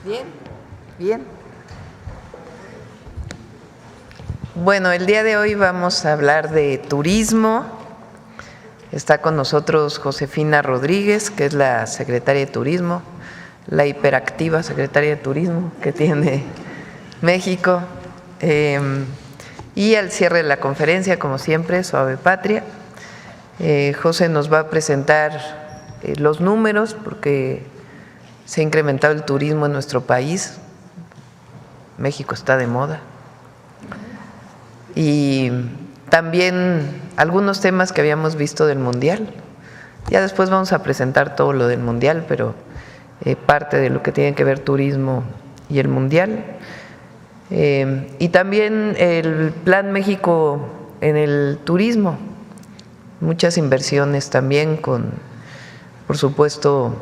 Bien, bien. Bueno, el día de hoy vamos a hablar de turismo. Está con nosotros Josefina Rodríguez, que es la secretaria de Turismo, la hiperactiva secretaria de Turismo que tiene México. Y al cierre de la conferencia, como siempre, Suave Patria, José nos va a presentar los números, porque se ha incrementado el turismo en nuestro país. México está de moda. Y también algunos temas que habíamos visto del Mundial. Ya después vamos a presentar todo lo del Mundial, pero parte de lo que tiene que ver turismo y el Mundial. Y también el Plan México en el turismo. Muchas inversiones también con, por supuesto,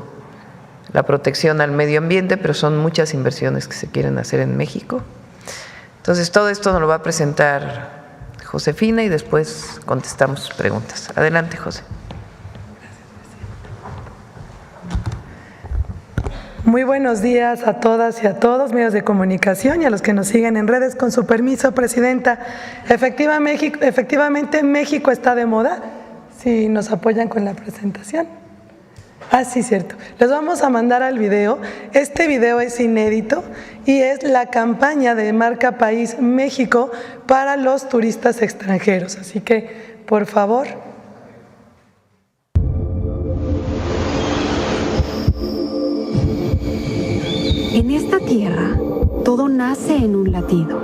la protección al medio ambiente, pero son muchas inversiones que se quieren hacer en México. Entonces, todo esto nos lo va a presentar Josefina y después contestamos sus preguntas. Adelante, José. Muy buenos días a todas y a todos, medios de comunicación y a los que nos siguen en redes. Con su permiso, Presidenta, efectivamente México está de moda. Si nos apoyan con la presentación. Sí, cierto. Les vamos a mandar al video. Este video es inédito y es la campaña de marca País México para los turistas extranjeros. Así que, por favor. En esta tierra, todo nace en un latido.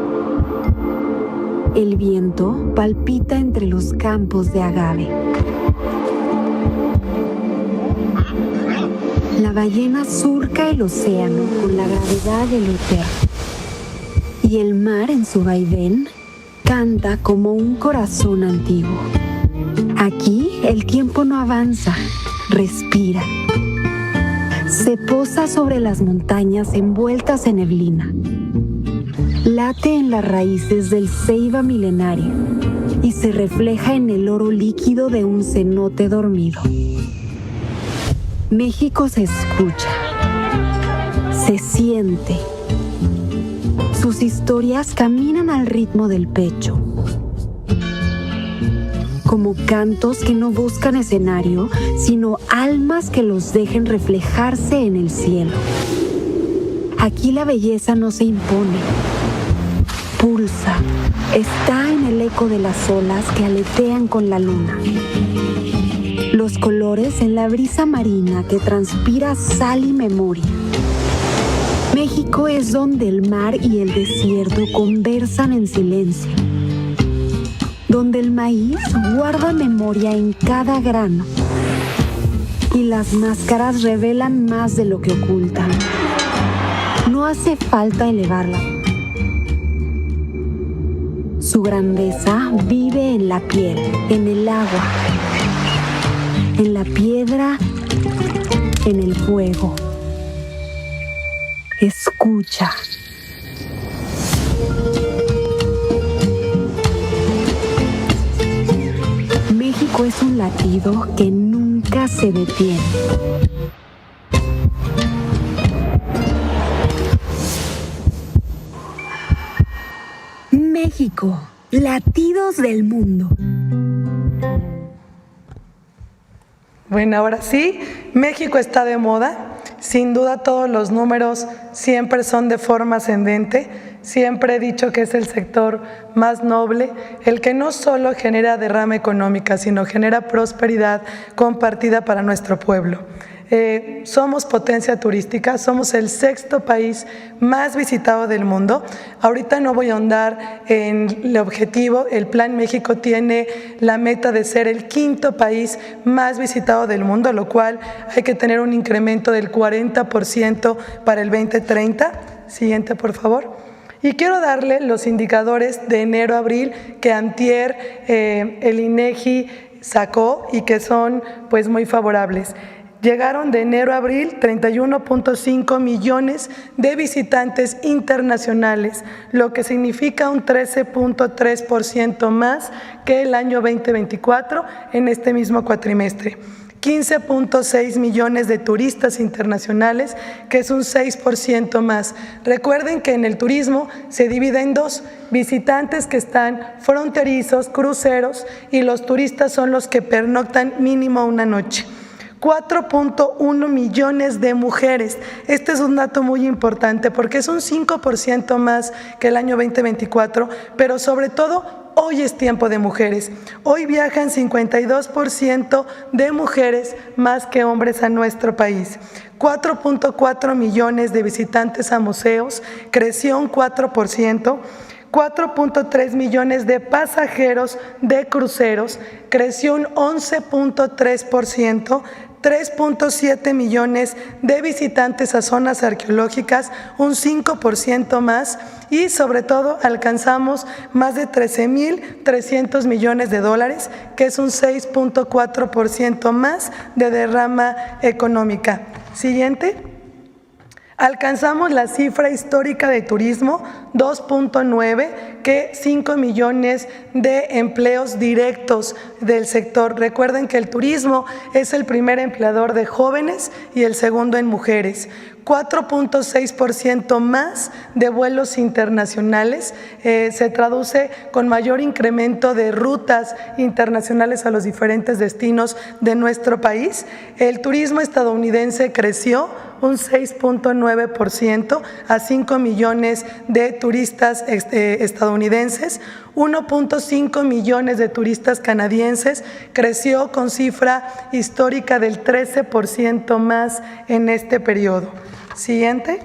El viento palpita entre los campos de agave. La ballena surca el océano con la gravedad del eterno. Y el mar en su vaivén canta como un corazón antiguo. Aquí el tiempo no avanza, respira. Se posa sobre las montañas envueltas en neblina. Late en las raíces del ceiba milenario y se refleja en el oro líquido de un cenote dormido. México se escucha, se siente. Sus historias caminan al ritmo del pecho, como cantos que no buscan escenario, sino almas que los dejen reflejarse en el cielo. Aquí la belleza no se impone, pulsa, está en el eco de las olas que aletean con la luna. Los colores en la brisa marina que transpira sal y memoria. México es donde el mar y el desierto conversan en silencio. Donde el maíz guarda memoria en cada grano. Y las máscaras revelan más de lo que ocultan. No hace falta elevarla. Su grandeza vive en la piel, en el agua, en la piedra, en el fuego. Escucha. México es un latido que nunca se detiene. México, latidos del mundo. Bueno, ahora sí, México está de moda. Sin duda todos los números siempre son de forma ascendente. Siempre he dicho que es el sector más noble, el que no solo genera derrama económica, sino genera prosperidad compartida para nuestro pueblo. Somos potencia turística, somos el 6º país más visitado del mundo. Ahorita no voy a ahondar en el objetivo. El Plan México tiene la meta de ser el 5º país más visitado del mundo, lo cual hay que tener un incremento del 40% para el 2030. Siguiente, por favor. Y quiero darle los indicadores de enero a abril que antier el INEGI sacó y que son pues muy favorables. Llegaron de enero a abril 31.5 millones de visitantes internacionales, lo que significa un 13.3% más que el año 2024 en este mismo cuatrimestre. 15.6 millones de turistas internacionales, que es un 6% más. Recuerden que en el turismo se divide en dos: visitantes que están fronterizos, cruceros, y los turistas son los que pernoctan mínimo una noche. 4.1 millones de mujeres. Este es un dato muy importante porque es un 5% más que el año 2024, pero sobre todo hoy es tiempo de mujeres. Hoy viajan 52% de mujeres más que hombres a nuestro país. 4.4 millones de visitantes a museos, creció un 4%. 4.3 millones de pasajeros de cruceros, creció un 11.3%. 3.7 millones de visitantes a zonas arqueológicas, un 5% más, y sobre todo alcanzamos más de 13.300 millones de dólares, que es un 6.4% más de derrama económica. Siguiente. Alcanzamos la cifra histórica de turismo, 2.9, que 5 millones de empleos directos del sector. Recuerden que el turismo es el primer empleador de jóvenes y el segundo en mujeres. 4.6% más de vuelos internacionales, se traduce con mayor incremento de rutas internacionales a los diferentes destinos de nuestro país. El turismo estadounidense creció un 6.9% a 5 millones de turistas estadounidenses. 1.5 millones de turistas canadienses, creció con cifra histórica del 13% más en este periodo. Siguiente.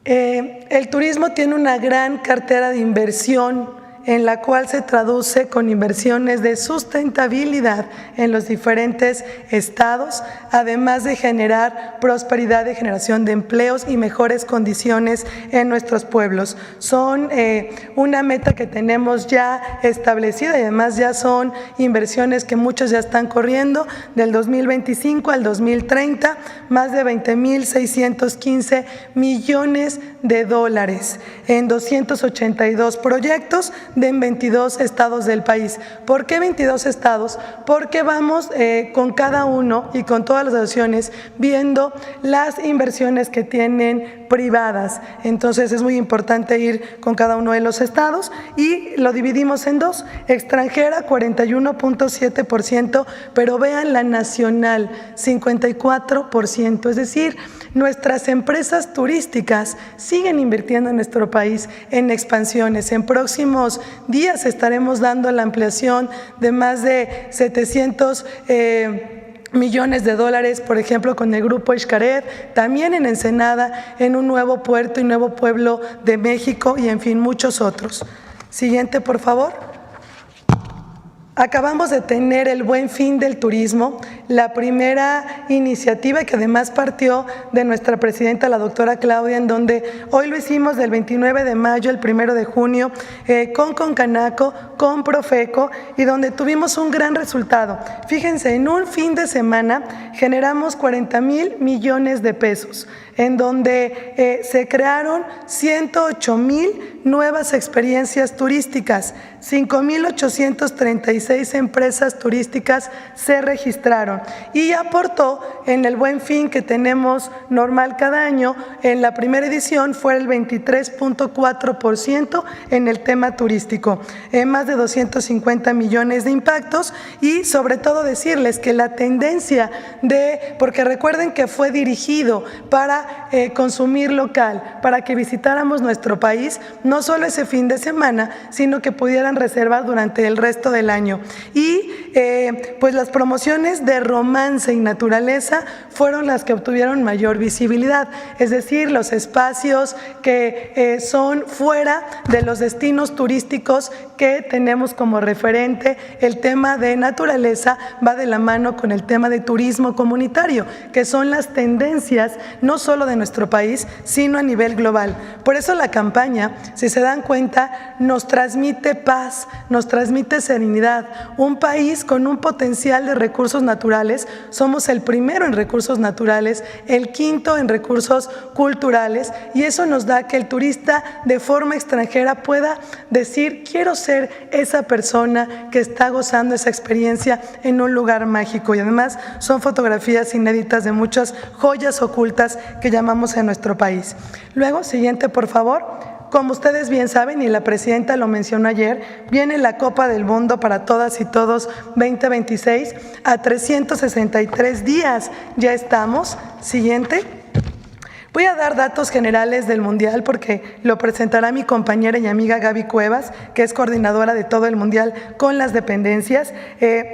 El turismo tiene una gran cartera de inversión, en la cual se traduce con inversiones de sustentabilidad en los diferentes estados, además de generar prosperidad, de generación de empleos y mejores condiciones en nuestros pueblos. Son una meta que tenemos ya establecida, y además ya son inversiones que muchos ya están corriendo, del 2025 al 2030, más de 20.615 millones de dólares en 282 proyectos en 22 estados del país. ¿Por qué 22 estados? Porque vamos con cada uno y con todas las asociaciones viendo las inversiones que tienen privadas. Entonces es muy importante ir con cada uno de los estados y lo dividimos en dos: extranjera 41.7%, pero vean la nacional 54%, es decir, nuestras empresas turísticas siguen invirtiendo en nuestro país en expansiones. En próximos días estaremos dando la ampliación de más de 700 millones de dólares, por ejemplo, con el Grupo Xcaret, también en Ensenada, en un nuevo puerto y nuevo pueblo de México, y en fin, muchos otros. Siguiente, por favor. Acabamos de tener el Buen Fin del Turismo, la primera iniciativa que además partió de nuestra presidenta, la doctora Claudia, en donde hoy lo hicimos del 29 de mayo al 1 de junio con Concanaco, con Profeco, y donde tuvimos un gran resultado. Fíjense, en un fin de semana generamos 40,000 millones de pesos, en donde se crearon 108,000 nuevas experiencias turísticas, 5,836 empresas turísticas se registraron, y aportó en el Buen Fin que tenemos normal cada año. En la primera edición fue el 23.4% en el tema turístico, más de 250 millones de impactos, y sobre todo decirles que la tendencia porque recuerden que fue dirigido para consumir local, para que visitáramos nuestro país, no solo ese fin de semana, sino que pudieran reservar durante el resto del año. Y pues las promociones de romance y naturaleza fueron las que obtuvieron mayor visibilidad, es decir, los espacios que son fuera de los destinos turísticos que tenemos como referente. El tema de naturaleza va de la mano con el tema de turismo comunitario, que son las tendencias no solo de nuestro país, sino a nivel global. Por eso la campaña, si se dan cuenta, nos transmite paz, paz, nos transmite serenidad. Un país con un potencial de recursos naturales, somos el primero en recursos naturales, el quinto en recursos culturales, y eso nos da que el turista de forma extranjera pueda decir: quiero ser esa persona que está gozando esa experiencia en un lugar mágico. Y además son fotografías inéditas de muchas joyas ocultas que llamamos en nuestro país. Luego, siguiente por favor. Como ustedes bien saben, y la presidenta lo mencionó ayer, viene la Copa del Mundo para todas y todos 2026 a 363 días. Ya estamos. Siguiente. Voy a dar datos generales del Mundial porque lo presentará mi compañera y amiga Gaby Cuevas, que es coordinadora de todo el Mundial con las dependencias.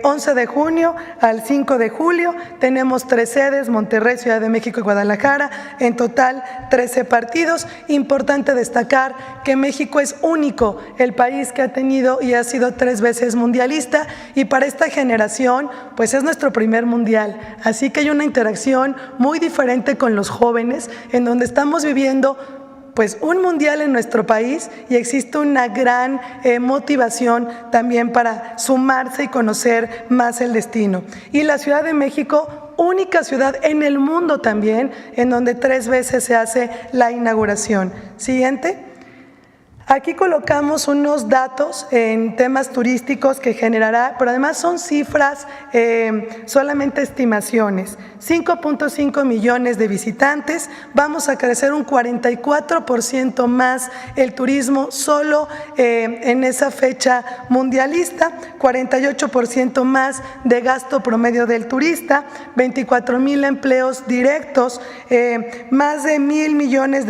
11 de junio al 5 de julio tenemos 3 sedes: Monterrey, Ciudad de México y Guadalajara. En total 13 partidos. Importante destacar que México es único, el país que ha tenido y ha sido 3 veces mundialista, y para esta generación pues es nuestro primer Mundial. Así que hay una interacción muy diferente con los jóvenes, en donde estamos viviendo pues un mundial en nuestro país, y existe una gran motivación también para sumarse y conocer más el destino. Y la Ciudad de México, única ciudad en el mundo también, en donde 3 veces se hace la inauguración. Siguiente. Aquí colocamos unos datos en temas turísticos que generará, pero además son cifras, solamente estimaciones. 5.5 millones de visitantes, vamos a crecer un 44% más el turismo solo en esa fecha mundialista, 48% más de gasto promedio del turista, 24,000 empleos directos, más de $1,000 millones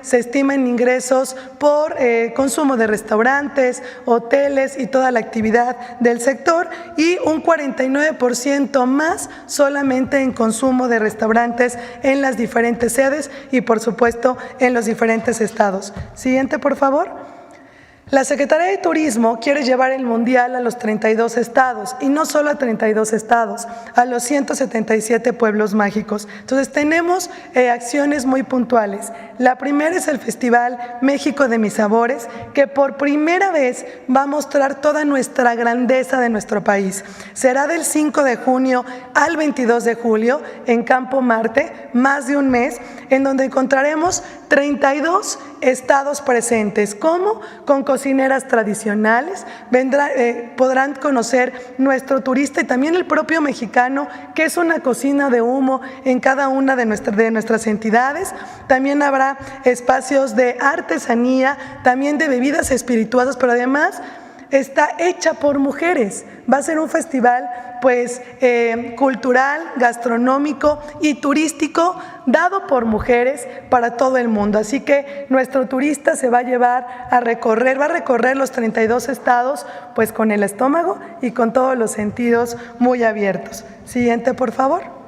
se estima en ingresos por consumo de restaurantes, hoteles y toda la actividad del sector, y un 49% más solamente en consumo de restaurantes en las diferentes sedes y por supuesto en los diferentes estados. Siguiente, por favor. La Secretaría de Turismo quiere llevar el Mundial a los 32 estados, y no solo a 32 estados, a los 177 pueblos mágicos. Entonces tenemos acciones muy puntuales. La primera es el Festival México de Mis Sabores, que por primera vez va a mostrar toda nuestra grandeza de nuestro país. Será del 5 de junio al 22 de julio en Campo Marte, más de un mes, en donde encontraremos 32 estados presentes. ¿Cómo? Con cocineras tradicionales, podrán conocer nuestro turista y también el propio mexicano, que es una cocina de humo en cada una de nuestras entidades. También habrá espacios de artesanía, también de bebidas espirituosas, pero además está hecha por mujeres. Va a ser un festival pues cultural, gastronómico y turístico dado por mujeres para todo el mundo. Así que nuestro turista se va a llevar a recorrer, va a recorrer los 32 estados pues con el estómago y con todos los sentidos muy abiertos. Siguiente, por favor.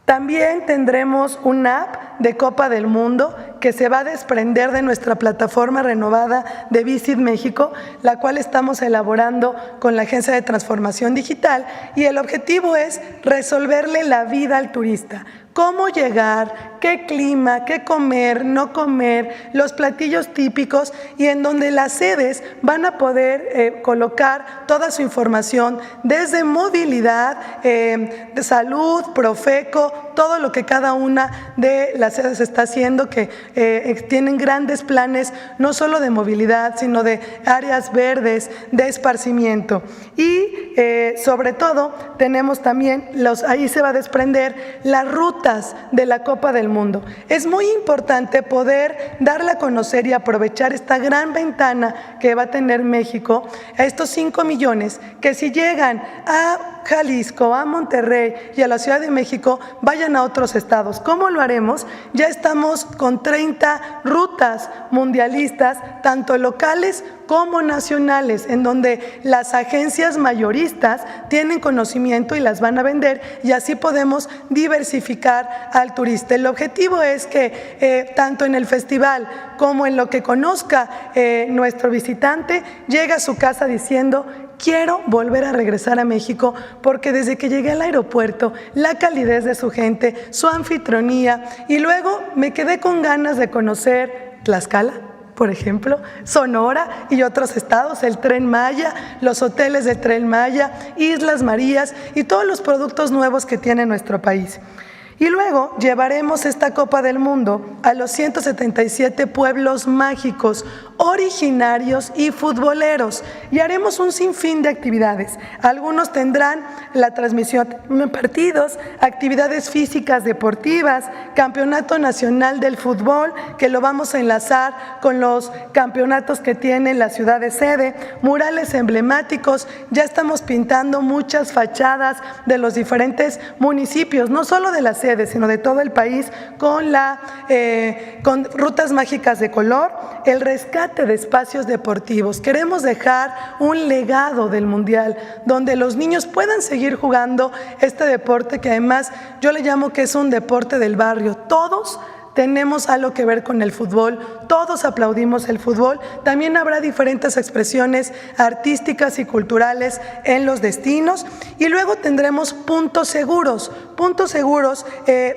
También tendremos una app de Copa del Mundo que se va a desprender de nuestra plataforma renovada de Visit México, la cual estamos elaborando con la Agencia de Transformación Digital, y el objetivo es resolverle la vida al turista. Cómo llegar, qué clima, qué comer, no comer, los platillos típicos, y en donde las sedes van a poder colocar toda su información desde movilidad, de salud, Profeco, todo lo que cada una de las sedes está haciendo, que tienen grandes planes no solo de movilidad, sino de áreas verdes, de esparcimiento. Y sobre todo tenemos también, ahí se va a desprender las rutas de la Copa del Mundo. Es muy importante poder darla a conocer y aprovechar esta gran ventana que va a tener México a estos 5 millones que, si llegan a Jalisco, a Monterrey y a la Ciudad de México, vayan a otros estados. ¿Cómo lo haremos? Ya estamos con 30 rutas mundialistas, tanto locales como nacionales, en donde las agencias mayoristas tienen conocimiento y las van a vender, y así podemos diversificar al turista. El objetivo es que tanto en el festival como en lo que conozca nuestro visitante, llegue a su casa diciendo: quiero volver a regresar a México, porque desde que llegué al aeropuerto, la calidez de su gente, su anfitrionía, y luego me quedé con ganas de conocer Tlaxcala, por ejemplo, Sonora y otros estados, el Tren Maya, los hoteles del Tren Maya, Islas Marías y todos los productos nuevos que tiene nuestro país. Y luego llevaremos esta Copa del Mundo a los 177 pueblos mágicos, originarios y futboleros, y haremos un sinfín de actividades. Algunos tendrán la transmisión de partidos, actividades físicas deportivas, campeonato nacional del fútbol, que lo vamos a enlazar con los campeonatos que tiene la ciudad de sede, murales emblemáticos. Ya estamos pintando muchas fachadas de los diferentes municipios, no solo de la sede, sino de todo el país, con rutas mágicas de color, el rescate de espacios deportivos. Queremos dejar un legado del Mundial, donde los niños puedan seguir jugando este deporte, que además yo le llamo que es un deporte del barrio. Todos tenemos algo que ver con el fútbol, todos aplaudimos el fútbol. También habrá diferentes expresiones artísticas y culturales en los destinos, y luego tendremos puntos seguros. Puntos seguros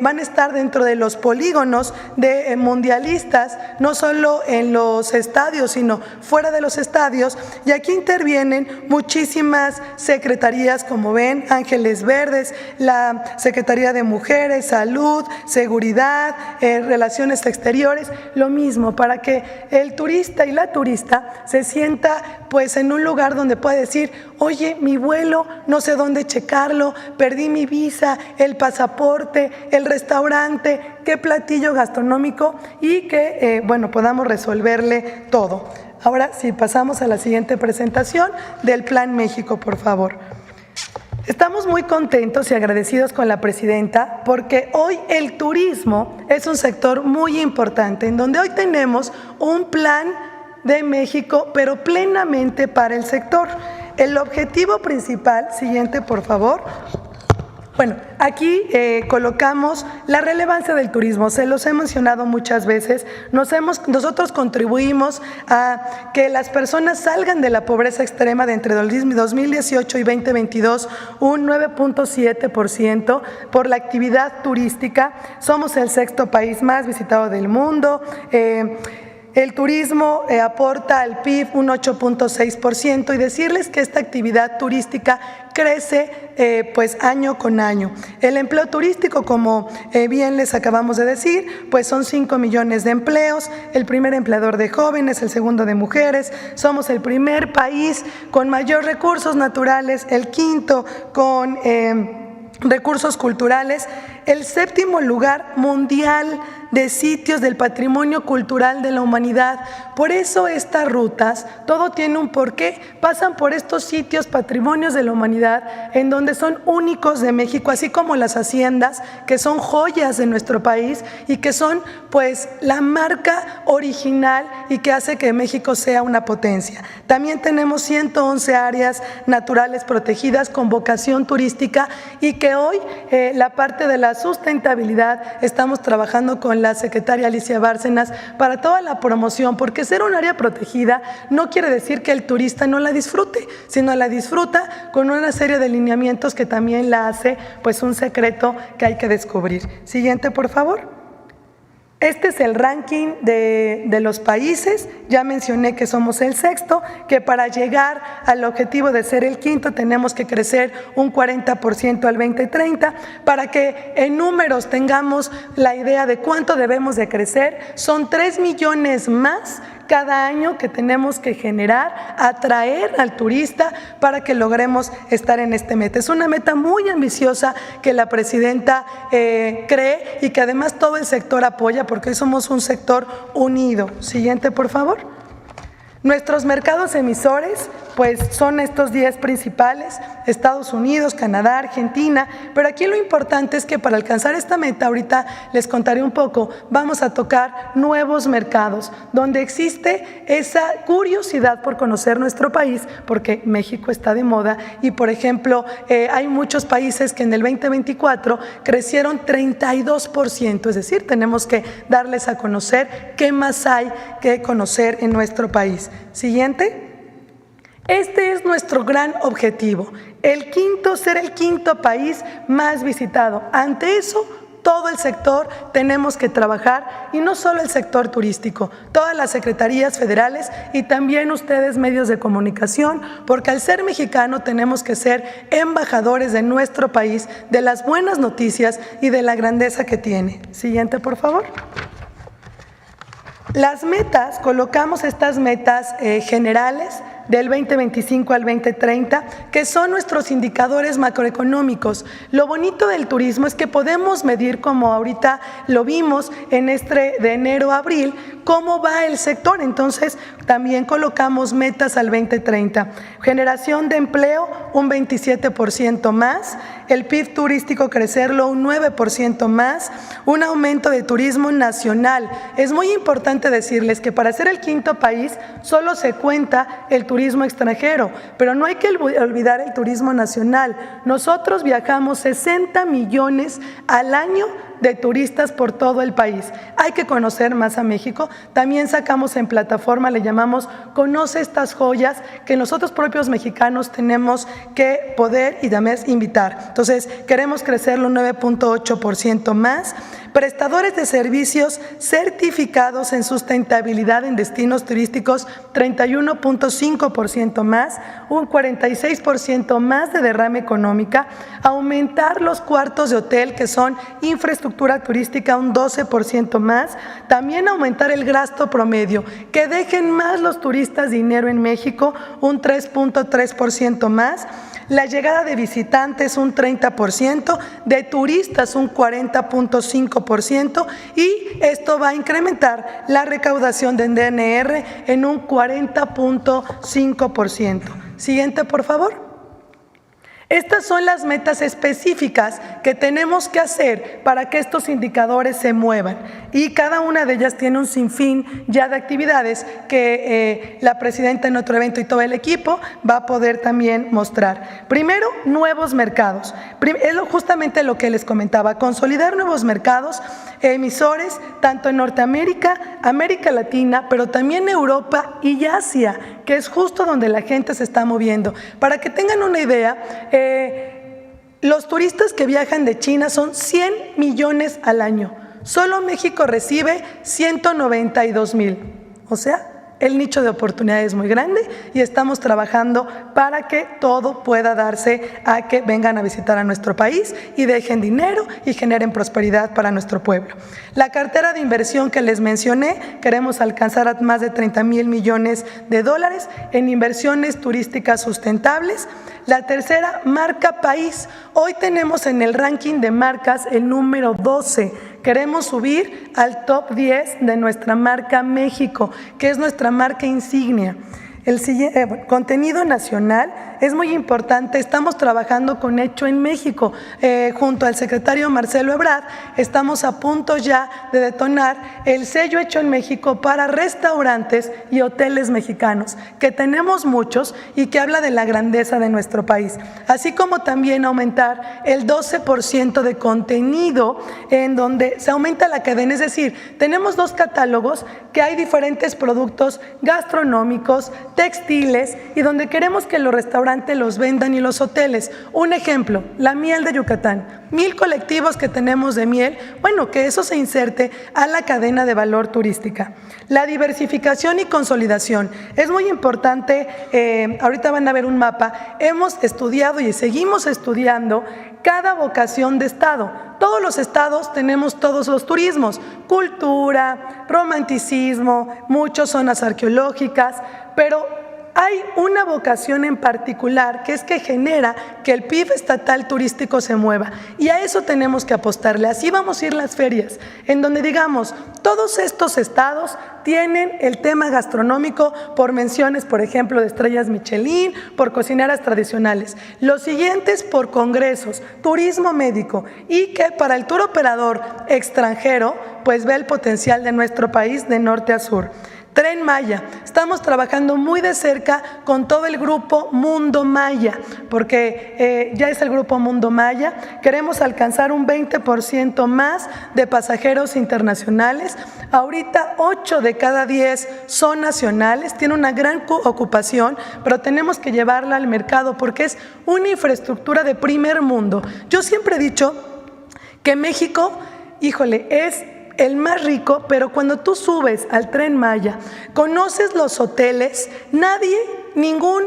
van a estar dentro de los polígonos de mundialistas, no solo en los estadios, sino fuera de los estadios, y aquí intervienen muchísimas secretarías, como ven, Ángeles Verdes, la Secretaría de Mujeres, Salud, Seguridad, Relaciones Exteriores, lo mismo, para que el turista y la turista se sienta pues en un lugar donde pueda decir: oye, mi vuelo, no sé dónde checarlo, perdí mi visa, el pasaporte, el restaurante, qué platillo gastronómico, y que podamos resolverle todo. Ahora sí, pasamos a la siguiente presentación del Plan México, por favor. Estamos muy contentos y agradecidos con la presidenta, porque hoy el turismo es un sector muy importante, en donde hoy tenemos un plan de México, pero plenamente para el sector. El objetivo principal, siguiente por favor. Bueno, aquí colocamos la relevancia del turismo. Se los he mencionado muchas veces. Nosotros contribuimos a que las personas salgan de la pobreza extrema de entre 2018 y 2022 un 9.7% por la actividad turística. Somos el 6º país más visitado del mundo. El turismo aporta al PIB un 8.6%, y decirles que esta actividad turística crece pues año con año. El empleo turístico, como bien les acabamos de decir, pues son 5 millones de empleos, el primer empleador de jóvenes, el segundo de mujeres. Somos el primer país con mayor recursos naturales, el 5º con recursos culturales, el 7º lugar mundial de sitios del patrimonio cultural de la humanidad. Por eso estas rutas, todo tiene un porqué, pasan por estos sitios patrimonios de la humanidad, en donde son únicos de México, así como las haciendas, que son joyas de nuestro país y que son pues la marca original y que hace que México sea una potencia. También tenemos 111 áreas naturales protegidas con vocación turística, y que hoy la parte de la sustentabilidad estamos trabajando con la secretaria Alicia Bárcenas para toda la promoción, porque ser un área protegida no quiere decir que el turista no la disfrute, sino la disfruta con una serie de lineamientos que también la hace pues un secreto que hay que descubrir. Siguiente, por favor. Este es el ranking de los países. Ya mencioné que somos el 6º, que para llegar al objetivo de ser el 5º tenemos que crecer un 40% al 2030. Para que en números tengamos la idea de cuánto debemos de crecer, son 3 millones más cada año que tenemos que generar, atraer al turista para que logremos estar en este meta. Es una meta muy ambiciosa que la presidenta cree, y que además todo el sector apoya, porque hoy somos un sector unido. Siguiente, por favor. Nuestros mercados emisores pues son estos 10 principales: Estados Unidos, Canadá, Argentina, pero aquí lo importante es que para alcanzar esta meta, ahorita les contaré un poco, vamos a tocar nuevos mercados, donde existe esa curiosidad por conocer nuestro país, porque México está de moda, y por ejemplo, hay muchos países que en el 2024 crecieron 32%, es decir, tenemos que darles a conocer qué más hay que conocer en nuestro país. Siguiente. Este es nuestro gran objetivo, ser el 5º país más visitado. Ante eso, todo el sector tenemos que trabajar, y no solo el sector turístico, todas las secretarías federales y también ustedes medios de comunicación, porque al ser mexicano tenemos que ser embajadores de nuestro país, de las buenas noticias y de la grandeza que tiene. Siguiente, por favor. Las metas, colocamos estas metas generales del 2025 al 2030, que son nuestros indicadores macroeconómicos. Lo bonito del turismo es que podemos medir, como ahorita lo vimos en de enero a abril, cómo va el sector. Entonces, también colocamos metas al 2030. Generación de empleo, un 27% más. El PIB turístico crecerlo un 9% más. Un aumento de turismo nacional. Es muy importante decirles que para ser el quinto país solo se cuenta el turismo extranjero, pero no hay que olvidar el turismo nacional. Nosotros viajamos 60 millones al año de turistas por todo el país. Hay que conocer más a México. También sacamos en plataforma, le llamamos Conoce estas joyas, que nosotros propios mexicanos tenemos que poder y también invitar. Entonces, queremos crecerlo un 9.8% más. Prestadores de servicios certificados en sustentabilidad en destinos turísticos, 31.5% más, un 46% más de derrama económica. Aumentar los cuartos de hotel, que son infraestructura turística, un 12% más. También aumentar el gasto promedio, que dejen más los turistas dinero en México, un 3.3% más. La llegada de visitantes un 30%, de turistas un 40.5%, y esto va a incrementar la recaudación de DNR en un 40.5%. Siguiente, por favor. Estas son las metas específicas que tenemos que hacer para que estos indicadores se muevan, y cada una de ellas tiene un sinfín ya de actividades que la presidenta en otro evento y todo el equipo va a poder también mostrar. Primero, nuevos mercados. Es justamente lo que les comentaba, consolidar nuevos mercados emisores tanto en Norteamérica, América Latina, pero también Europa y Asia, que es justo donde la gente se está moviendo. Para que tengan una idea, los turistas que viajan de China son 100 millones al año. Solo México recibe 192,000. O sea, el nicho de oportunidad es muy grande y estamos trabajando para que todo pueda darse a que vengan a visitar a nuestro país y dejen dinero y generen prosperidad para nuestro pueblo. La cartera de inversión que les mencioné, queremos alcanzar a más de 30,000 millones de dólares en inversiones turísticas sustentables. La tercera, marca país. Hoy tenemos en el ranking de marcas el número 12. Queremos subir al top 10 de nuestra marca México, que es nuestra marca insignia. El contenido nacional es muy importante. Estamos trabajando con Hecho en México. Junto al secretario Marcelo Ebrard, estamos a punto ya de detonar el sello Hecho en México para restaurantes y hoteles mexicanos, que tenemos muchos y que habla de la grandeza de nuestro país. Así como también aumentar el 12% de contenido en donde se aumenta la cadena. Es decir, tenemos 2 catálogos que hay diferentes productos gastronómicos, textiles, y donde queremos que los restaurantes los vendan y los hoteles. Un ejemplo, la miel de Yucatán. 1,000 colectivos que tenemos de miel, bueno, que eso se inserte a la cadena de valor turística. La diversificación y consolidación. Es muy importante, ahorita van a ver un mapa, hemos estudiado y seguimos estudiando cada vocación de estado. Todos los estados tenemos todos los turismos, cultura, romanticismo, muchas zonas arqueológicas, pero hay una vocación en particular que es que genera que el PIB estatal turístico se mueva, y a eso tenemos que apostarle. Así vamos a ir las ferias, en donde digamos, todos estos estados tienen el tema gastronómico por menciones, por ejemplo, de estrellas Michelin, por cocineras tradicionales. Los siguientes por congresos, turismo médico, y que para el tour operador extranjero, pues ve el potencial de nuestro país de norte a sur. Tren Maya, estamos trabajando muy de cerca con todo el grupo Mundo Maya, porque ya es el grupo Mundo Maya. Queremos alcanzar un 20% más de pasajeros internacionales. Ahorita 8 de cada 10 son nacionales, tiene una gran ocupación, pero tenemos que llevarla al mercado porque es una infraestructura de primer mundo. Yo siempre he dicho que México, híjole, es el más rico, pero cuando tú subes al Tren Maya, conoces los hoteles, ningún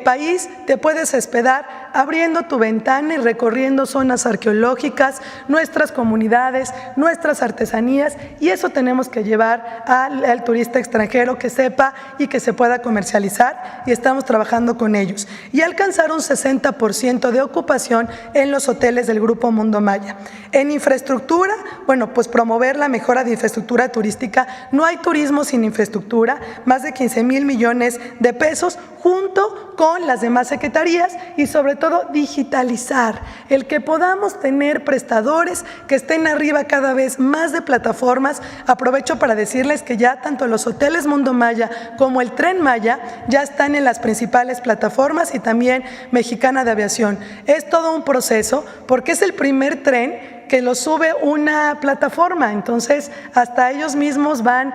país te puedes hospedar abriendo tu ventana y recorriendo zonas arqueológicas, nuestras comunidades, nuestras artesanías, y eso tenemos que llevar al turista extranjero que sepa y que se pueda comercializar, y estamos trabajando con ellos. Y alcanzar un 60% de ocupación en los hoteles del Grupo Mundo Maya. En infraestructura, bueno, pues promover la mejora de infraestructura turística. No hay turismo sin infraestructura, más de 15,000 millones de pesos, junto con las demás secretarías, y sobre todo digitalizar, el que podamos tener prestadores que estén arriba cada vez más de plataformas. Aprovecho para decirles que ya tanto los hoteles Mundo Maya como el Tren Maya ya están en las principales plataformas, y también Mexicana de Aviación. Es todo un proceso porque es el primer tren que lo sube una plataforma, entonces hasta ellos mismos van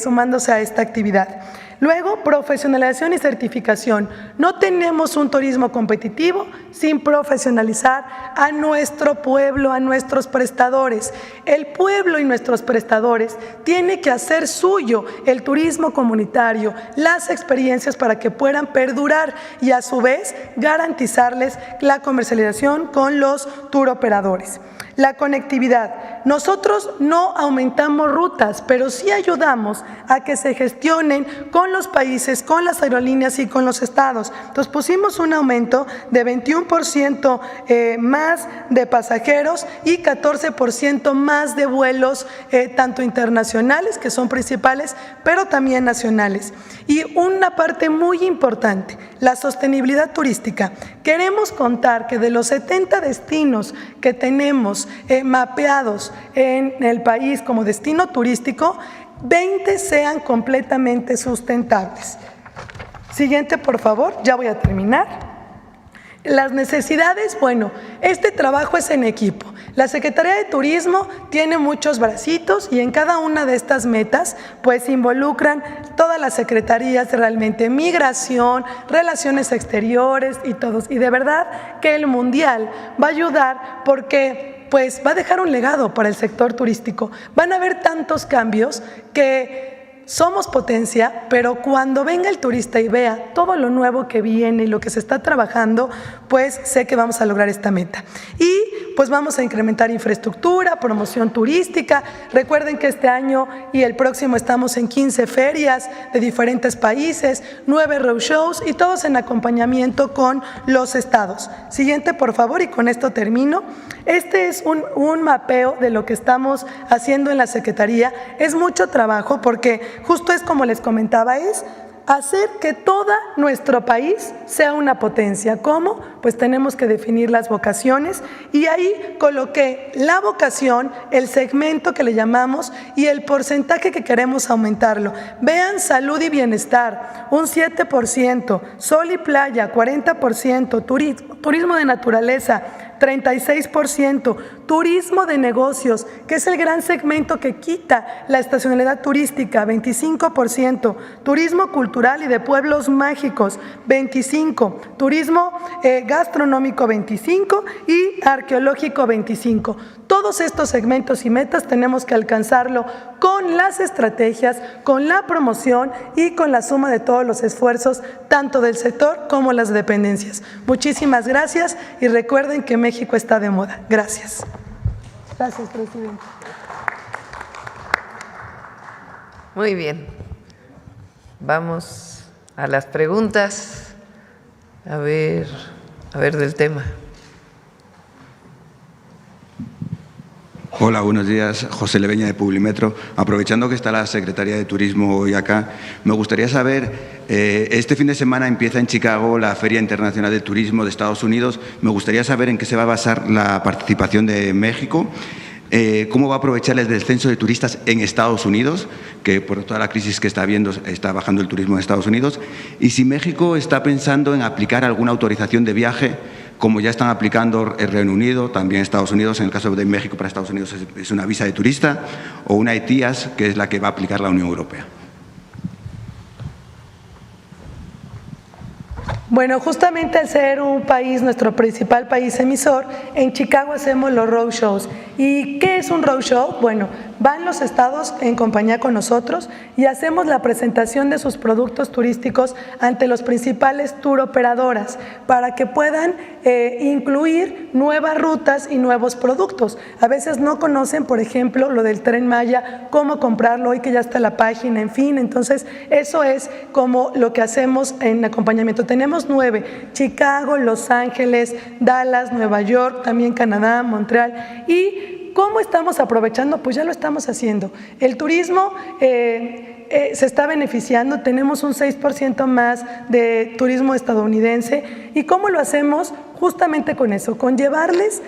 sumándose a esta actividad. Luego, profesionalización y certificación. No tenemos un turismo competitivo sin profesionalizar a nuestro pueblo, a nuestros prestadores. El pueblo y nuestros prestadores tienen que hacer suyo el turismo comunitario, las experiencias para que puedan perdurar, y a su vez garantizarles la comercialización con los turoperadores. La conectividad. Nosotros no aumentamos rutas, pero sí ayudamos a que se gestionen con los países, con las aerolíneas y con los estados. Entonces pusimos un aumento de 21% más de pasajeros y 14% más de vuelos, tanto internacionales, que son principales, pero también nacionales. Y una parte muy importante, la sostenibilidad turística. Queremos contar que de los 70 destinos que tenemos mapeados en el país como destino turístico, 20 sean completamente sustentables. Siguiente, por favor, ya voy a terminar. Las necesidades, bueno, este trabajo es en equipo. La Secretaría de Turismo tiene muchos bracitos, y en cada una de estas metas pues involucran todas las secretarías, realmente migración, relaciones exteriores y todos. Y de verdad que el Mundial va a ayudar porque pues va a dejar un legado para el sector turístico. Van a haber tantos cambios que somos potencia, pero cuando venga el turista y vea todo lo nuevo que viene y lo que se está trabajando, pues sé que vamos a lograr esta meta. Y pues vamos a incrementar infraestructura, promoción turística. Recuerden que este año y el próximo estamos en 15 ferias de diferentes países, 9 roadshows, y todos en acompañamiento con los estados. Siguiente, por favor, y con esto termino. Este es un mapeo de lo que estamos haciendo en la Secretaría. Es mucho trabajo porque justo es como les comentaba, es hacer que todo nuestro país sea una potencia. ¿Cómo? Pues tenemos que definir las vocaciones, y ahí coloqué la vocación, el segmento que le llamamos y el porcentaje que queremos aumentarlo. Vean, salud y bienestar, un 7%, sol y playa, 40%, turismo de naturaleza, 36%, turismo de negocios, que es el gran segmento que quita la estacionalidad turística, 25%, turismo cultural y de pueblos mágicos, 25%, turismo gastronómico, 25%, y arqueológico, 25%. Todos estos segmentos y metas tenemos que alcanzarlo con las estrategias, con la promoción y con la suma de todos los esfuerzos, tanto del sector como las dependencias. Muchísimas gracias, y recuerden que México está de moda. Gracias. Gracias, presidente. Muy bien. Vamos a las preguntas. A ver del tema. Hola, buenos días. José Leveña, de Publimetro. Aprovechando que está la Secretaría de Turismo hoy acá, me gustaría saber, este fin de semana empieza en Chicago la Feria Internacional de Turismo de Estados Unidos. Me gustaría saber en qué se va a basar la participación de México, cómo va a aprovechar el descenso de turistas en Estados Unidos, que por toda la crisis que está habiendo está bajando el turismo en Estados Unidos, y si México está pensando en aplicar alguna autorización de viaje, como ya están aplicando el Reino Unido, también Estados Unidos. En el caso de México, para Estados Unidos es una visa de turista, o una ETIAS, que es la que va a aplicar la Unión Europea. Bueno, justamente al ser un país, nuestro principal país emisor, en Chicago hacemos los roadshows. ¿Y qué es un roadshow? Bueno, van los estados en compañía con nosotros y hacemos la presentación de sus productos turísticos ante los principales tour operadoras para que puedan incluir nuevas rutas y nuevos productos. A veces no conocen, por ejemplo, lo del Tren Maya, cómo comprarlo, hoy que ya está la página, en fin. Entonces, eso es como lo que hacemos en acompañamiento. Tenemos 9, Chicago, Los Ángeles, Dallas, Nueva York, también Canadá, Montreal. ¿Y cómo estamos aprovechando? Pues ya lo estamos haciendo. El turismo se está beneficiando, tenemos un 6% más de turismo estadounidense. ¿Y cómo lo hacemos? Justamente con eso, con llevarles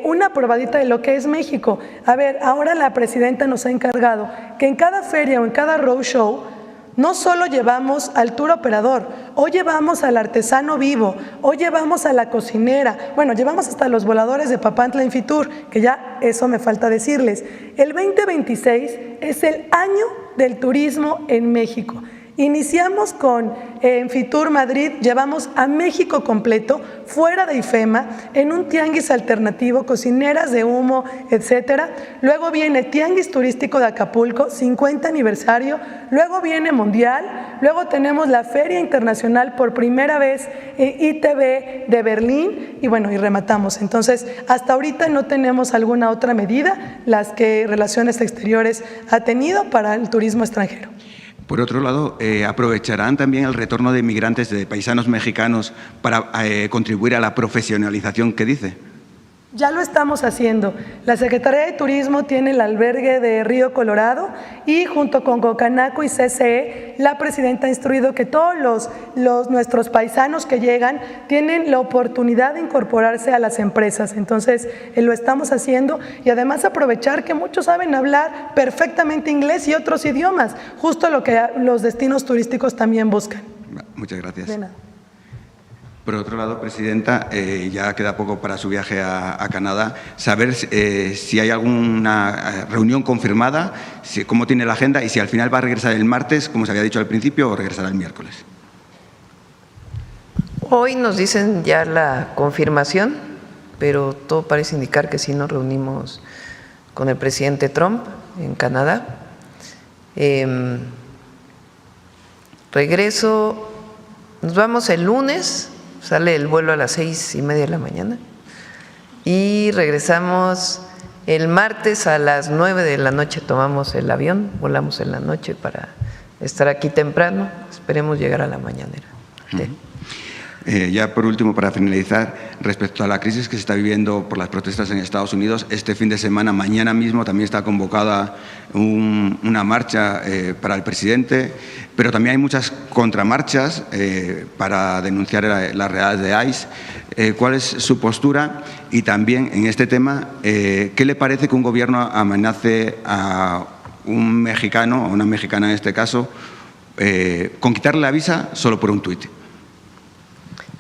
una probadita de lo que es México. A ver, ahora la presidenta nos ha encargado que en cada feria o en cada roadshow no solo llevamos al tour operador, hoy llevamos al artesano vivo, hoy llevamos a la cocinera, bueno, llevamos hasta los voladores de Papantla en Fitur, que ya eso me falta decirles. El 2026 es el año del turismo en México. Iniciamos con en Fitur Madrid, llevamos a México completo, fuera de IFEMA, en un tianguis alternativo, cocineras de humo, etcétera. Luego viene Tianguis Turístico de Acapulco, 50 aniversario. Luego viene Mundial. Luego tenemos la Feria Internacional por primera vez ITB de Berlín. Y bueno, y rematamos. Entonces, hasta ahorita no tenemos alguna otra medida, las que Relaciones Exteriores ha tenido para el turismo extranjero. Por otro lado, ¿aprovecharán también el retorno de migrantes, de paisanos mexicanos, para contribuir a la profesionalización que dice? Ya lo estamos haciendo. La Secretaría de Turismo tiene el albergue de Río Colorado y junto con Cocanaco y CCE, la presidenta ha instruido que todos nuestros paisanos que llegan tienen la oportunidad de incorporarse a las empresas. Entonces, lo estamos haciendo y además aprovechar que muchos saben hablar perfectamente inglés y otros idiomas, justo lo que los destinos turísticos también buscan. Muchas gracias. De nada. Por otro lado, presidenta, ya queda poco para su viaje a Canadá. Saber si hay alguna reunión confirmada, cómo tiene la agenda y si al final va a regresar el martes, como se había dicho al principio, o regresará el miércoles. Hoy nos dicen ya la confirmación, pero todo parece indicar que sí nos reunimos con el presidente Trump en Canadá. Regreso, nos vamos el lunes. Sale el vuelo a las 6:30 de la mañana y regresamos el martes a las 9 de la noche, tomamos el avión, volamos en la noche para estar aquí temprano, esperemos llegar a la mañanera. Ya por último, para finalizar, respecto a la crisis que se está viviendo por las protestas en Estados Unidos, este fin de semana, mañana mismo, también está convocada una marcha para el presidente, pero también hay muchas contramarchas para denunciar las realidades de ICE. ¿Cuál es su postura? Y también en este tema, ¿qué le parece que un gobierno amenace a un mexicano, a una mexicana en este caso, con quitarle la visa solo por un tuit?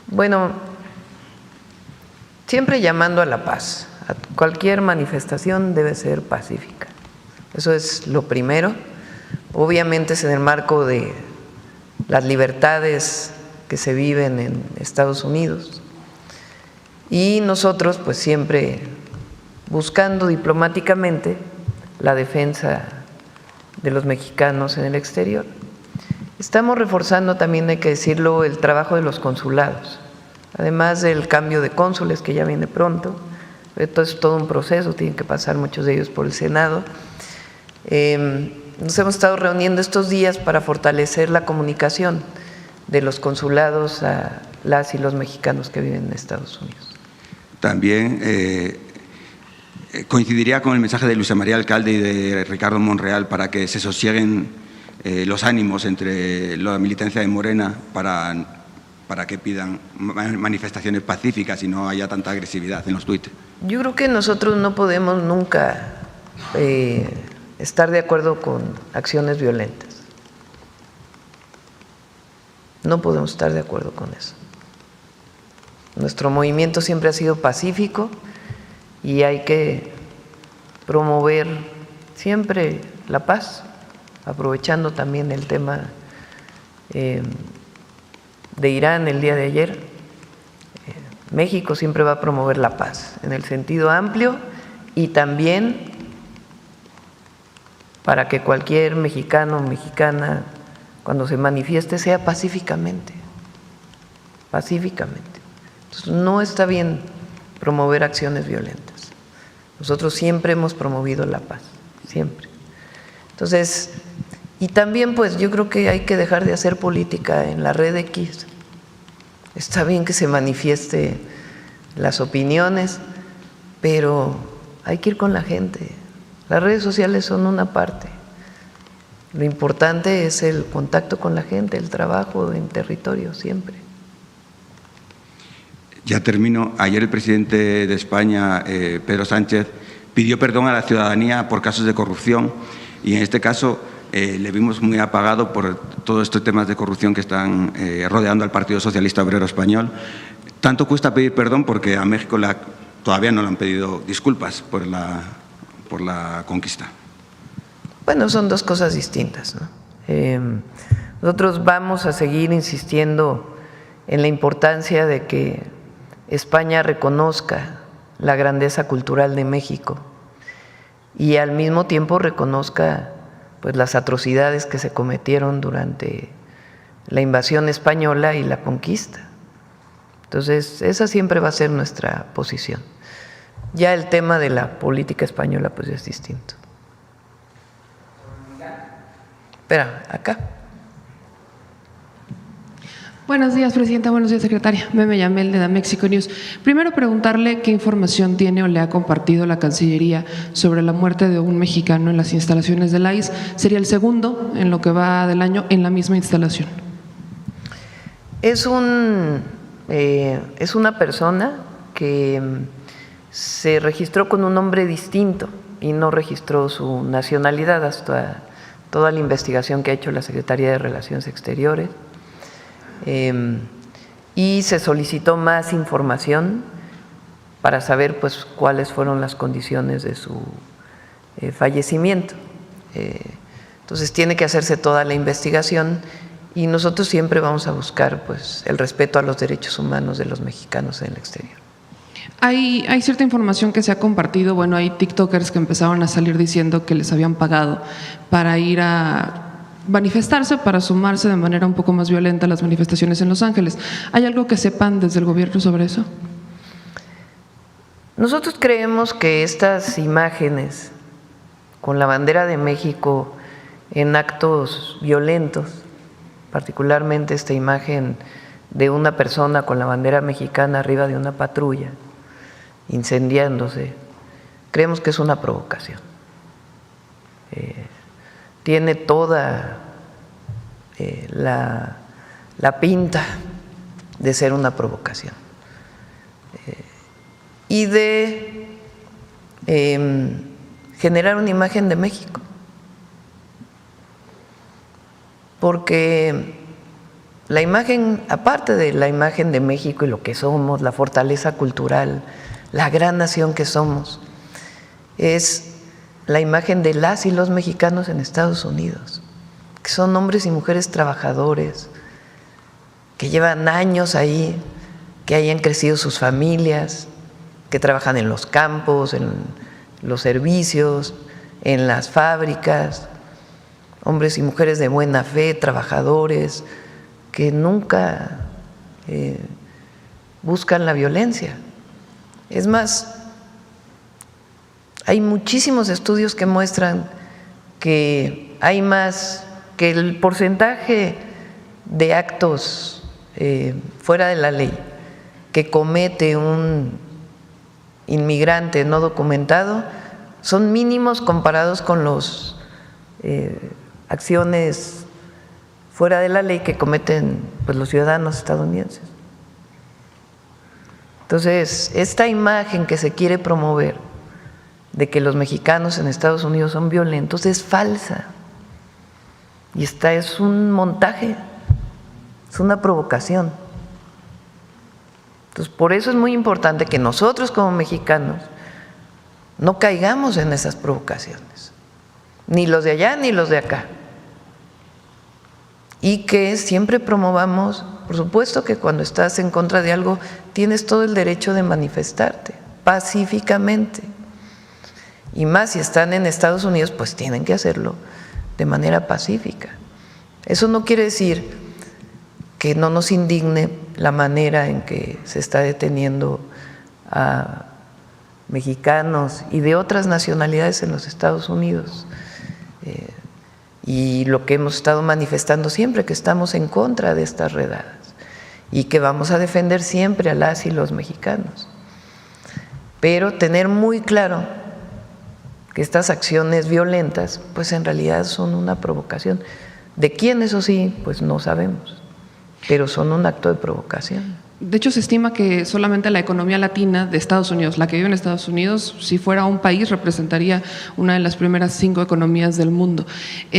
Bueno, siempre llamando a la paz. Cualquier manifestación debe ser pacífica. Eso es lo primero. Obviamente es en el marco de las libertades que se viven en Estados Unidos. Y nosotros, pues siempre buscando diplomáticamente la defensa de los mexicanos en el exterior. Estamos reforzando también, hay que decirlo, el trabajo de los consulados, además del cambio de cónsules que ya viene pronto. Esto es todo un proceso, tienen que pasar muchos de ellos por el Senado. Nos hemos estado reuniendo estos días para fortalecer la comunicación de los consulados a las y los mexicanos que viven en Estados Unidos. También coincidiría con el mensaje de Luisa María Alcalde y de Ricardo Monreal para que se sosieguen los ánimos entre la militancia de Morena para que pidan manifestaciones pacíficas y no haya tanta agresividad en los tuits. Yo creo que nosotros no podemos nunca estar de acuerdo con acciones violentas. No podemos estar de acuerdo con eso. Nuestro movimiento siempre ha sido pacífico y hay que promover siempre la paz, aprovechando también el tema de Irán el día de ayer, México siempre va a promover la paz en el sentido amplio y también para que cualquier mexicano o mexicana cuando se manifieste sea pacíficamente, pacíficamente. Entonces, no está bien promover acciones violentas. Nosotros siempre hemos promovido la paz, siempre. Entonces, y también pues yo creo que hay que dejar de hacer política en la red X. Está bien que se manifieste las opiniones, pero hay que ir con la gente. Las redes sociales son una parte. Lo importante es el contacto con la gente, el trabajo en territorio, siempre. Ya termino. Ayer el presidente de España, Pedro Sánchez, pidió perdón a la ciudadanía por casos de corrupción y en este caso le vimos muy apagado por todos estos temas de corrupción que están rodeando al Partido Socialista Obrero Español. Tanto cuesta pedir perdón porque a México todavía no le han pedido disculpas por la conquista. Bueno, son dos cosas distintas, ¿no? Nosotros vamos a seguir insistiendo en la importancia de que España reconozca la grandeza cultural de México y al mismo tiempo reconozca pues las atrocidades que se cometieron durante la invasión española y la conquista. Entonces, esa siempre va a ser nuestra posición. Ya el tema de la política española pues es distinto. Espera, acá. Buenos días, presidenta. Buenos días, secretaria. Meme Yamel, de Mexico News. Primero, preguntarle qué información tiene o le ha compartido la Cancillería sobre la muerte de un mexicano en las instalaciones de la IS. Sería el segundo en lo que va del año en la misma instalación. Es una persona que se registró con un nombre distinto y no registró su nacionalidad hasta toda la investigación que ha hecho la Secretaría de Relaciones Exteriores. Y se solicitó más información para saber pues cuáles fueron las condiciones de su fallecimiento. Entonces tiene que hacerse toda la investigación y nosotros siempre vamos a buscar pues el respeto a los derechos humanos de los mexicanos en el exterior. Hay cierta información que se ha compartido, bueno, hay tiktokers que empezaron a salir diciendo que les habían pagado para ir a manifestarse, para sumarse de manera un poco más violenta a las manifestaciones en Los Ángeles. ¿Hay algo que sepan desde el gobierno sobre eso? Nosotros creemos que estas imágenes con la bandera de México en actos violentos, particularmente esta imagen de una persona con la bandera mexicana arriba de una patrulla, incendiándose, creemos que es una provocación. Tiene toda la pinta de ser una provocación y de generar una imagen de México, porque la imagen, aparte de la imagen de México y lo que somos, la fortaleza cultural, la gran nación que somos, es la imagen de las y los mexicanos en Estados Unidos, que son hombres y mujeres trabajadores, que llevan años ahí, que hayan crecido sus familias, que trabajan en los campos, en los servicios, en las fábricas, hombres y mujeres de buena fe, trabajadores, que nunca buscan la violencia. Es más, hay muchísimos estudios que muestran que hay más, que el porcentaje de actos fuera de la ley que comete un inmigrante no documentado son mínimos comparados con las acciones fuera de la ley que cometen pues, los ciudadanos estadounidenses. Entonces, esta imagen que se quiere promover de que los mexicanos en Estados Unidos son violentos es falsa. Y esta es un montaje, es una provocación. Entonces, por eso es muy importante que nosotros como mexicanos no caigamos en esas provocaciones, ni los de allá ni los de acá. y que siempre promovamos, por supuesto que cuando estás en contra de algo tienes todo el derecho de manifestarte pacíficamente, y más si están en Estados Unidos, pues tienen que hacerlo de manera pacífica. Eso no quiere decir que no nos indigne la manera en que se está deteniendo a mexicanos y de otras nacionalidades en los Estados Unidos. Y lo que hemos estado manifestando siempre, que estamos en contra de estas redadas y que vamos a defender siempre a las y los mexicanos. Pero tener muy claro que estas acciones violentas, pues en realidad son una provocación. ¿De quién? Eso sí, pues no sabemos, pero son un acto de provocación. De hecho, se estima que solamente la economía latina de Estados Unidos, la que vive en Estados Unidos, si fuera un país, representaría una de las primeras 5 economías del mundo.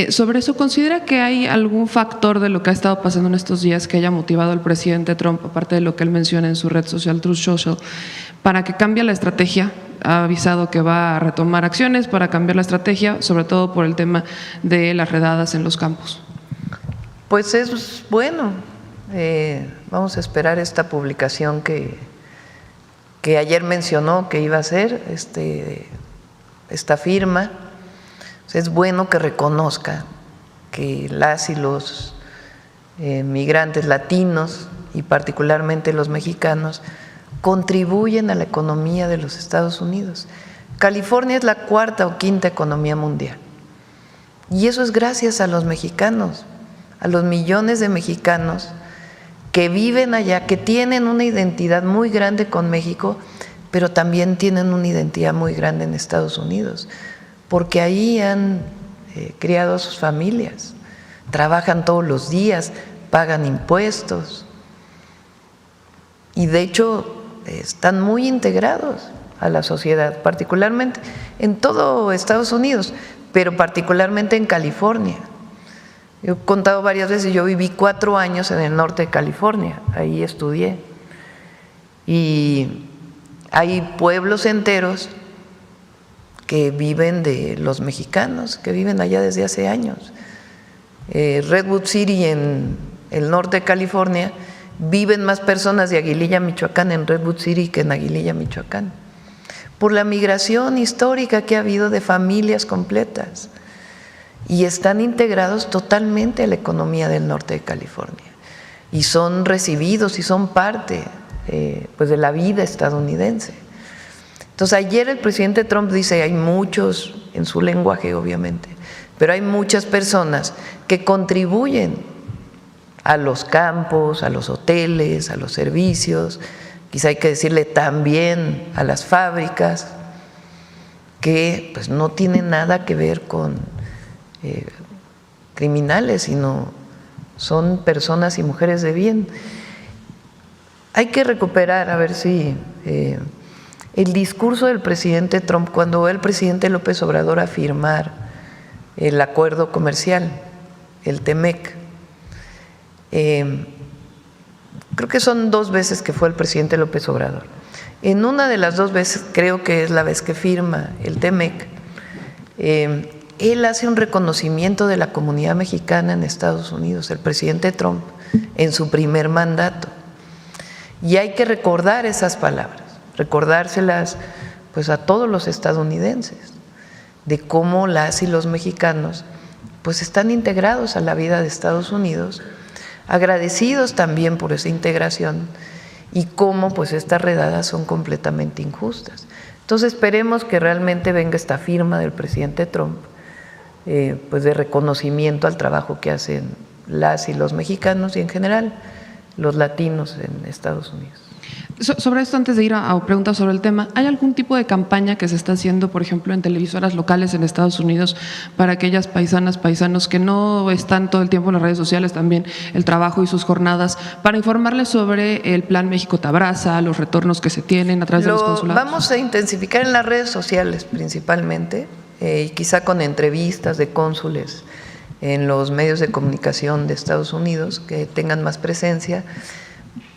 Sobre eso, ¿considera que hay algún factor de lo que ha estado pasando en estos días que haya motivado al presidente Trump, aparte de lo que él menciona en su red social, Truth Social, para que cambie la estrategia? Ha avisado que va a retomar acciones para cambiar la estrategia, sobre todo por el tema de las redadas en los campos. Pues es bueno. Vamos a esperar esta publicación que ayer mencionó que iba a hacer, esta firma. Es bueno que reconozca que las y los migrantes latinos y particularmente los mexicanos contribuyen a la economía de los Estados Unidos. California es la 4ª o 5ª economía mundial y eso es gracias a los mexicanos, a los millones de mexicanos que viven allá, que tienen una identidad muy grande con México, pero también tienen una identidad muy grande en Estados Unidos, porque ahí han criado a sus familias, trabajan todos los días, pagan impuestos y de hecho están muy integrados a la sociedad, particularmente en todo Estados Unidos, pero particularmente en California. Yo he contado varias veces, yo viví 4 años en el norte de California, ahí estudié. Y hay pueblos enteros que viven de los mexicanos, que viven allá desde hace años. Redwood City, en el norte de California, viven más personas de Aguililla, Michoacán, en Redwood City que en Aguililla, Michoacán, por la migración histórica que ha habido de familias completas. Y están integrados totalmente a la economía del norte de California y son recibidos y son parte pues de la vida estadounidense. Entonces ayer el presidente Trump dice, hay muchos, en su lenguaje obviamente, pero hay muchas personas que contribuyen a los campos, a los hoteles, a los servicios, quizá hay que decirle también a las fábricas, que pues no tienen nada que ver con criminales, sino son personas y mujeres de bien. Hay que recuperar, a ver si el discurso del presidente Trump, cuando va el presidente López Obrador a firmar el acuerdo comercial, el TEMEC, creo que son 2 veces que fue el presidente López Obrador. En una de las 2 veces, creo que es la vez que firma el TEMEC, él hace un reconocimiento de la comunidad mexicana en Estados Unidos, el presidente Trump, en su primer mandato. Y hay que recordar esas palabras, recordárselas pues a todos los estadounidenses, de cómo las y los mexicanos pues están integrados a la vida de Estados Unidos, agradecidos también por esa integración y cómo pues estas redadas son completamente injustas. Entonces esperemos que realmente venga esta firma del presidente Trump, pues de reconocimiento al trabajo que hacen las y los mexicanos y en general los latinos en Estados Unidos. Sobre esto, antes de ir a preguntas sobre el tema, ¿hay algún tipo de campaña que se está haciendo, por ejemplo, en televisoras locales en Estados Unidos para aquellas paisanas, paisanos que no están todo el tiempo en las redes sociales, también el trabajo y sus jornadas, para informarles sobre el Plan México Te Abraza, los retornos que se tienen a través de los consulados? Vamos a intensificar en las redes sociales principalmente, y quizá con entrevistas de cónsules en los medios de comunicación de Estados Unidos que tengan más presencia,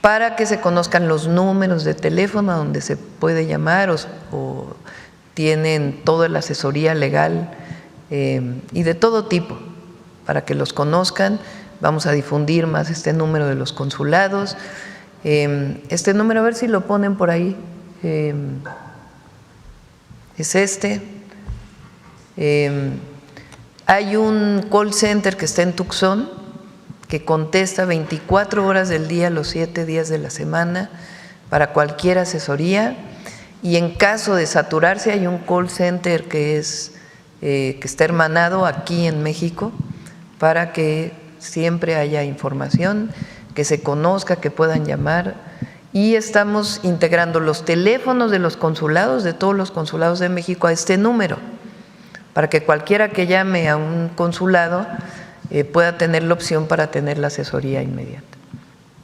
para que se conozcan los números de teléfono a donde se puede llamar o tienen toda la asesoría legal y de todo tipo, para que los conozcan, Vamos a difundir más este número de los consulados. Este número, a ver si lo ponen por ahí, es este. Hay un call center que está en Tucson que contesta 24 horas del día, los 7 días de la semana, para cualquier asesoría. Y en caso de saturarse, hay un call center que está hermanado aquí en México para que siempre haya información, que se conozca, que puedan llamar. Y estamos integrando los teléfonos de los consulados, de todos los consulados de México, a este número, para que cualquiera que llame a un consulado pueda tener la opción para tener la asesoría inmediata,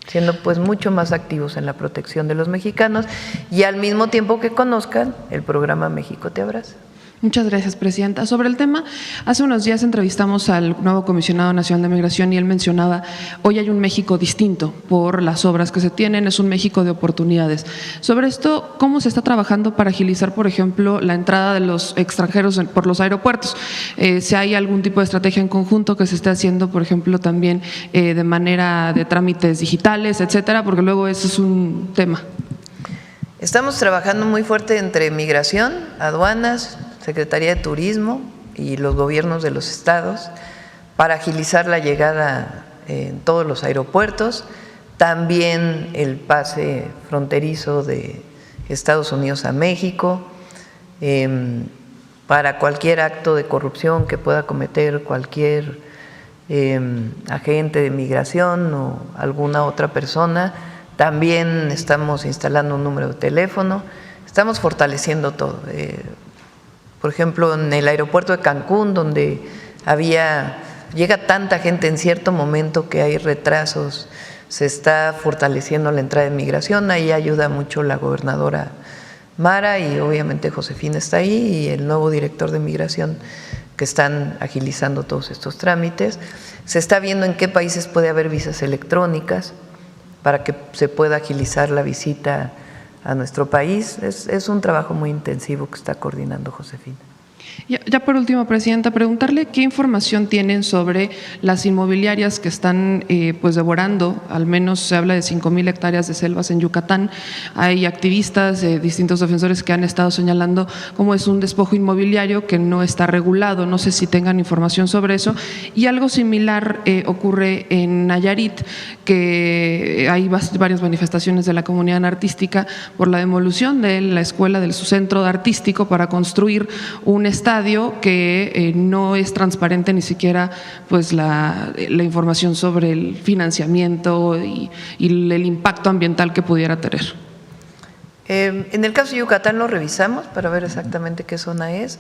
siendo pues mucho más activos en la protección de los mexicanos y al mismo tiempo que conozcan el programa México Te Abraza. Muchas gracias, Presidenta. Sobre el tema, hace unos días entrevistamos al nuevo Comisionado Nacional de Migración y él mencionaba, hoy hay un México distinto por las obras que se tienen, es un México de oportunidades. Sobre esto, ¿cómo se está trabajando para agilizar, por ejemplo, la entrada de los extranjeros por los aeropuertos? Si hay algún tipo de estrategia en conjunto que se esté haciendo, por ejemplo, también de manera de trámites digitales, etcétera, porque luego ese es un tema. Estamos trabajando muy fuerte entre Migración, Aduanas, Secretaría de Turismo y los gobiernos de los estados para agilizar la llegada en todos los aeropuertos, también el pase fronterizo de Estados Unidos a México, para cualquier acto de corrupción que pueda cometer cualquier agente de migración o alguna otra persona. También estamos instalando un número de teléfono, estamos fortaleciendo todo. Por ejemplo, en el aeropuerto de Cancún, donde llega tanta gente en cierto momento que hay retrasos, se está fortaleciendo la entrada de migración, ahí ayuda mucho la gobernadora Mara y obviamente Josefina está ahí y el nuevo director de migración que están agilizando todos estos trámites. Se está viendo en qué países puede haber visas electrónicas para que se pueda agilizar la visita a nuestro país. Es un trabajo muy intensivo que está coordinando Josefina. Ya por último, Presidenta, preguntarle qué información tienen sobre las inmobiliarias que están pues devorando, al menos se habla de 5,000 hectáreas de selvas en Yucatán. Hay activistas, distintos defensores que han estado señalando cómo es un despojo inmobiliario que no está regulado. No sé si tengan información sobre eso. Y algo similar ocurre en Nayarit, que hay varias manifestaciones de la comunidad artística por la demolición de la escuela, de su centro artístico, para construir un estadio que no es transparente ni siquiera pues la información sobre el financiamiento y el impacto ambiental que pudiera tener. En el caso de Yucatán lo revisamos para ver exactamente qué zona es.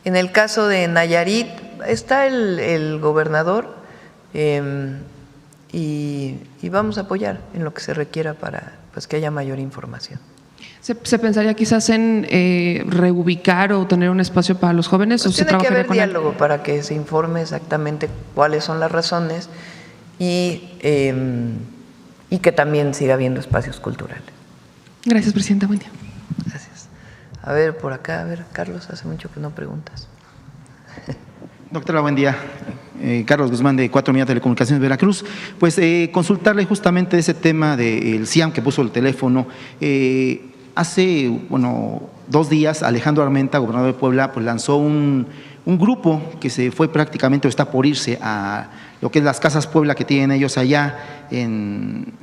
En el caso de Nayarit está el gobernador y vamos a apoyar en lo que se requiera para pues que haya mayor información. ¿Se pensaría quizás en reubicar o tener un espacio para los jóvenes? Pues ¿O se tiene que haber con diálogo para que se informe exactamente cuáles son las razones y que también siga habiendo espacios culturales. Gracias, Presidenta. Buen día. Gracias. A ver, por acá, a ver, Carlos, hace mucho que no preguntas. Doctora, buen día. Carlos Guzmán, de 4 Media Telecomunicaciones Veracruz. Pues consultarle justamente ese tema del CIAM que puso el teléfono. Hace 2 días, Alejandro Armenta, gobernador de Puebla, pues lanzó un grupo que se fue prácticamente o está por irse a lo que es las Casas Puebla que tienen ellos allá en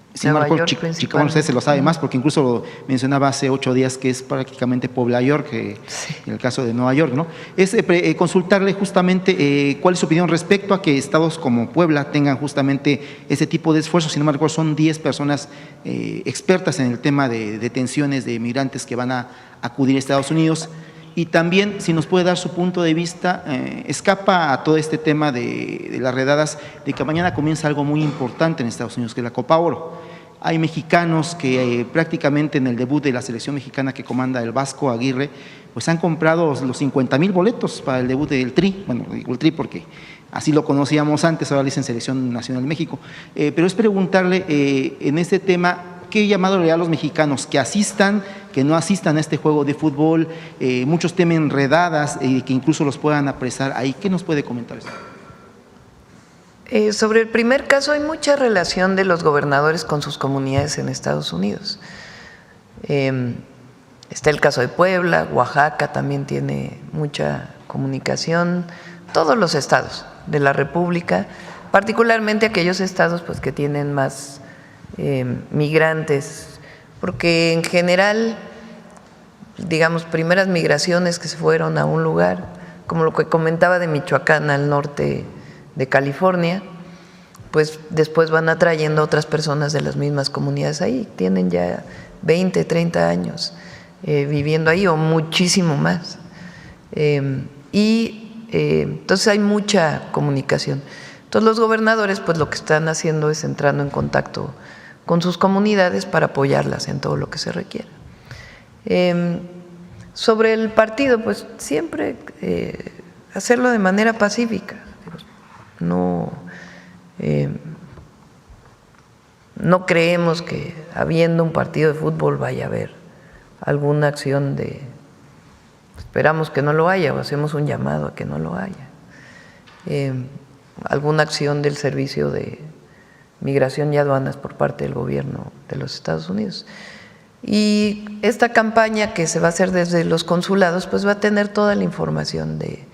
Chicago. Usted se lo sabe más porque incluso lo mencionaba hace 8 días que es prácticamente Puebla York, sí, en el caso de Nueva York, ¿no? Es consultarle justamente cuál es su opinión respecto a que estados como Puebla tengan justamente ese tipo de esfuerzos. Sin embargo, son 10 personas expertas en el tema de detenciones de migrantes que van a acudir a Estados Unidos. Y también, si nos puede dar su punto de vista, escapa a todo este tema de las redadas, de que mañana comienza algo muy importante en Estados Unidos, que es la Copa Oro. Hay mexicanos que prácticamente en el debut de la selección mexicana que comanda el Vasco Aguirre, pues han comprado los 50,000 boletos para el debut del Tri. Bueno, digo el Tri porque así lo conocíamos antes, ahora le dicen Selección Nacional de México. Pero es preguntarle en este tema, ¿qué llamado le da a los mexicanos que asistan, que no asistan a este juego de fútbol? Muchos temen redadas, que incluso los puedan apresar ahí. ¿Qué nos puede comentar eso? Sobre el primer caso, hay mucha relación de los gobernadores con sus comunidades en Estados Unidos. Está el caso de Puebla, Oaxaca también tiene mucha comunicación, todos los estados de la República, particularmente aquellos estados pues, que tienen más migrantes, porque en general, digamos, primeras migraciones que se fueron a un lugar, como lo que comentaba de Michoacán al norte de California, pues después van atrayendo a otras personas de las mismas comunidades ahí, tienen ya 20, 30 años viviendo ahí o muchísimo más. Entonces hay mucha comunicación. Entonces los gobernadores pues lo que están haciendo es entrando en contacto con sus comunidades para apoyarlas en todo lo que se requiera. Sobre el partido, pues siempre hacerlo de manera pacífica. No creemos que habiendo un partido de fútbol vaya a haber alguna acción de… Esperamos que no lo haya o hacemos un llamado a que no lo haya. Alguna acción del Servicio de Migración y Aduanas por parte del gobierno de los Estados Unidos. Y esta campaña que se va a hacer desde los consulados, pues va a tener toda la información de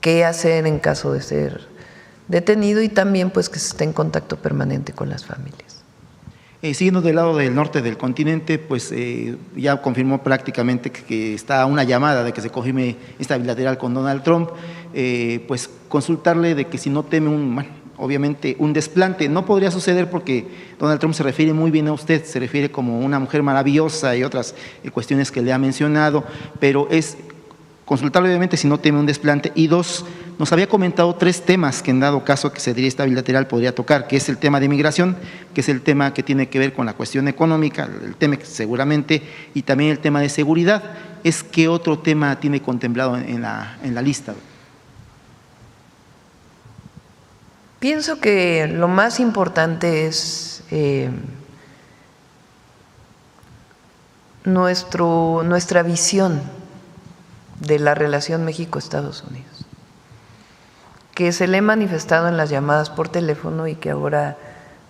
qué hacer en caso de ser detenido y también pues que se esté en contacto permanente con las familias. Siguiendo del lado del norte del continente, pues ya confirmó prácticamente que está una llamada de que se confirme esta bilateral con Donald Trump, pues consultarle de que si no teme obviamente un desplante. No podría suceder porque Donald Trump se refiere muy bien a usted, se refiere como una mujer maravillosa y otras cuestiones que le ha mencionado, pero es consultarle obviamente si no teme un desplante. Y dos, nos había comentado 3 temas que en dado caso que se diera esta bilateral podría tocar, que es el tema de migración, que es el tema que tiene que ver con la cuestión económica, el tema seguramente, y también el tema de seguridad. ¿Qué otro tema tiene contemplado en la lista? Pienso que lo más importante es nuestra visión de la relación México-Estados Unidos, que se le he manifestado en las llamadas por teléfono y que ahora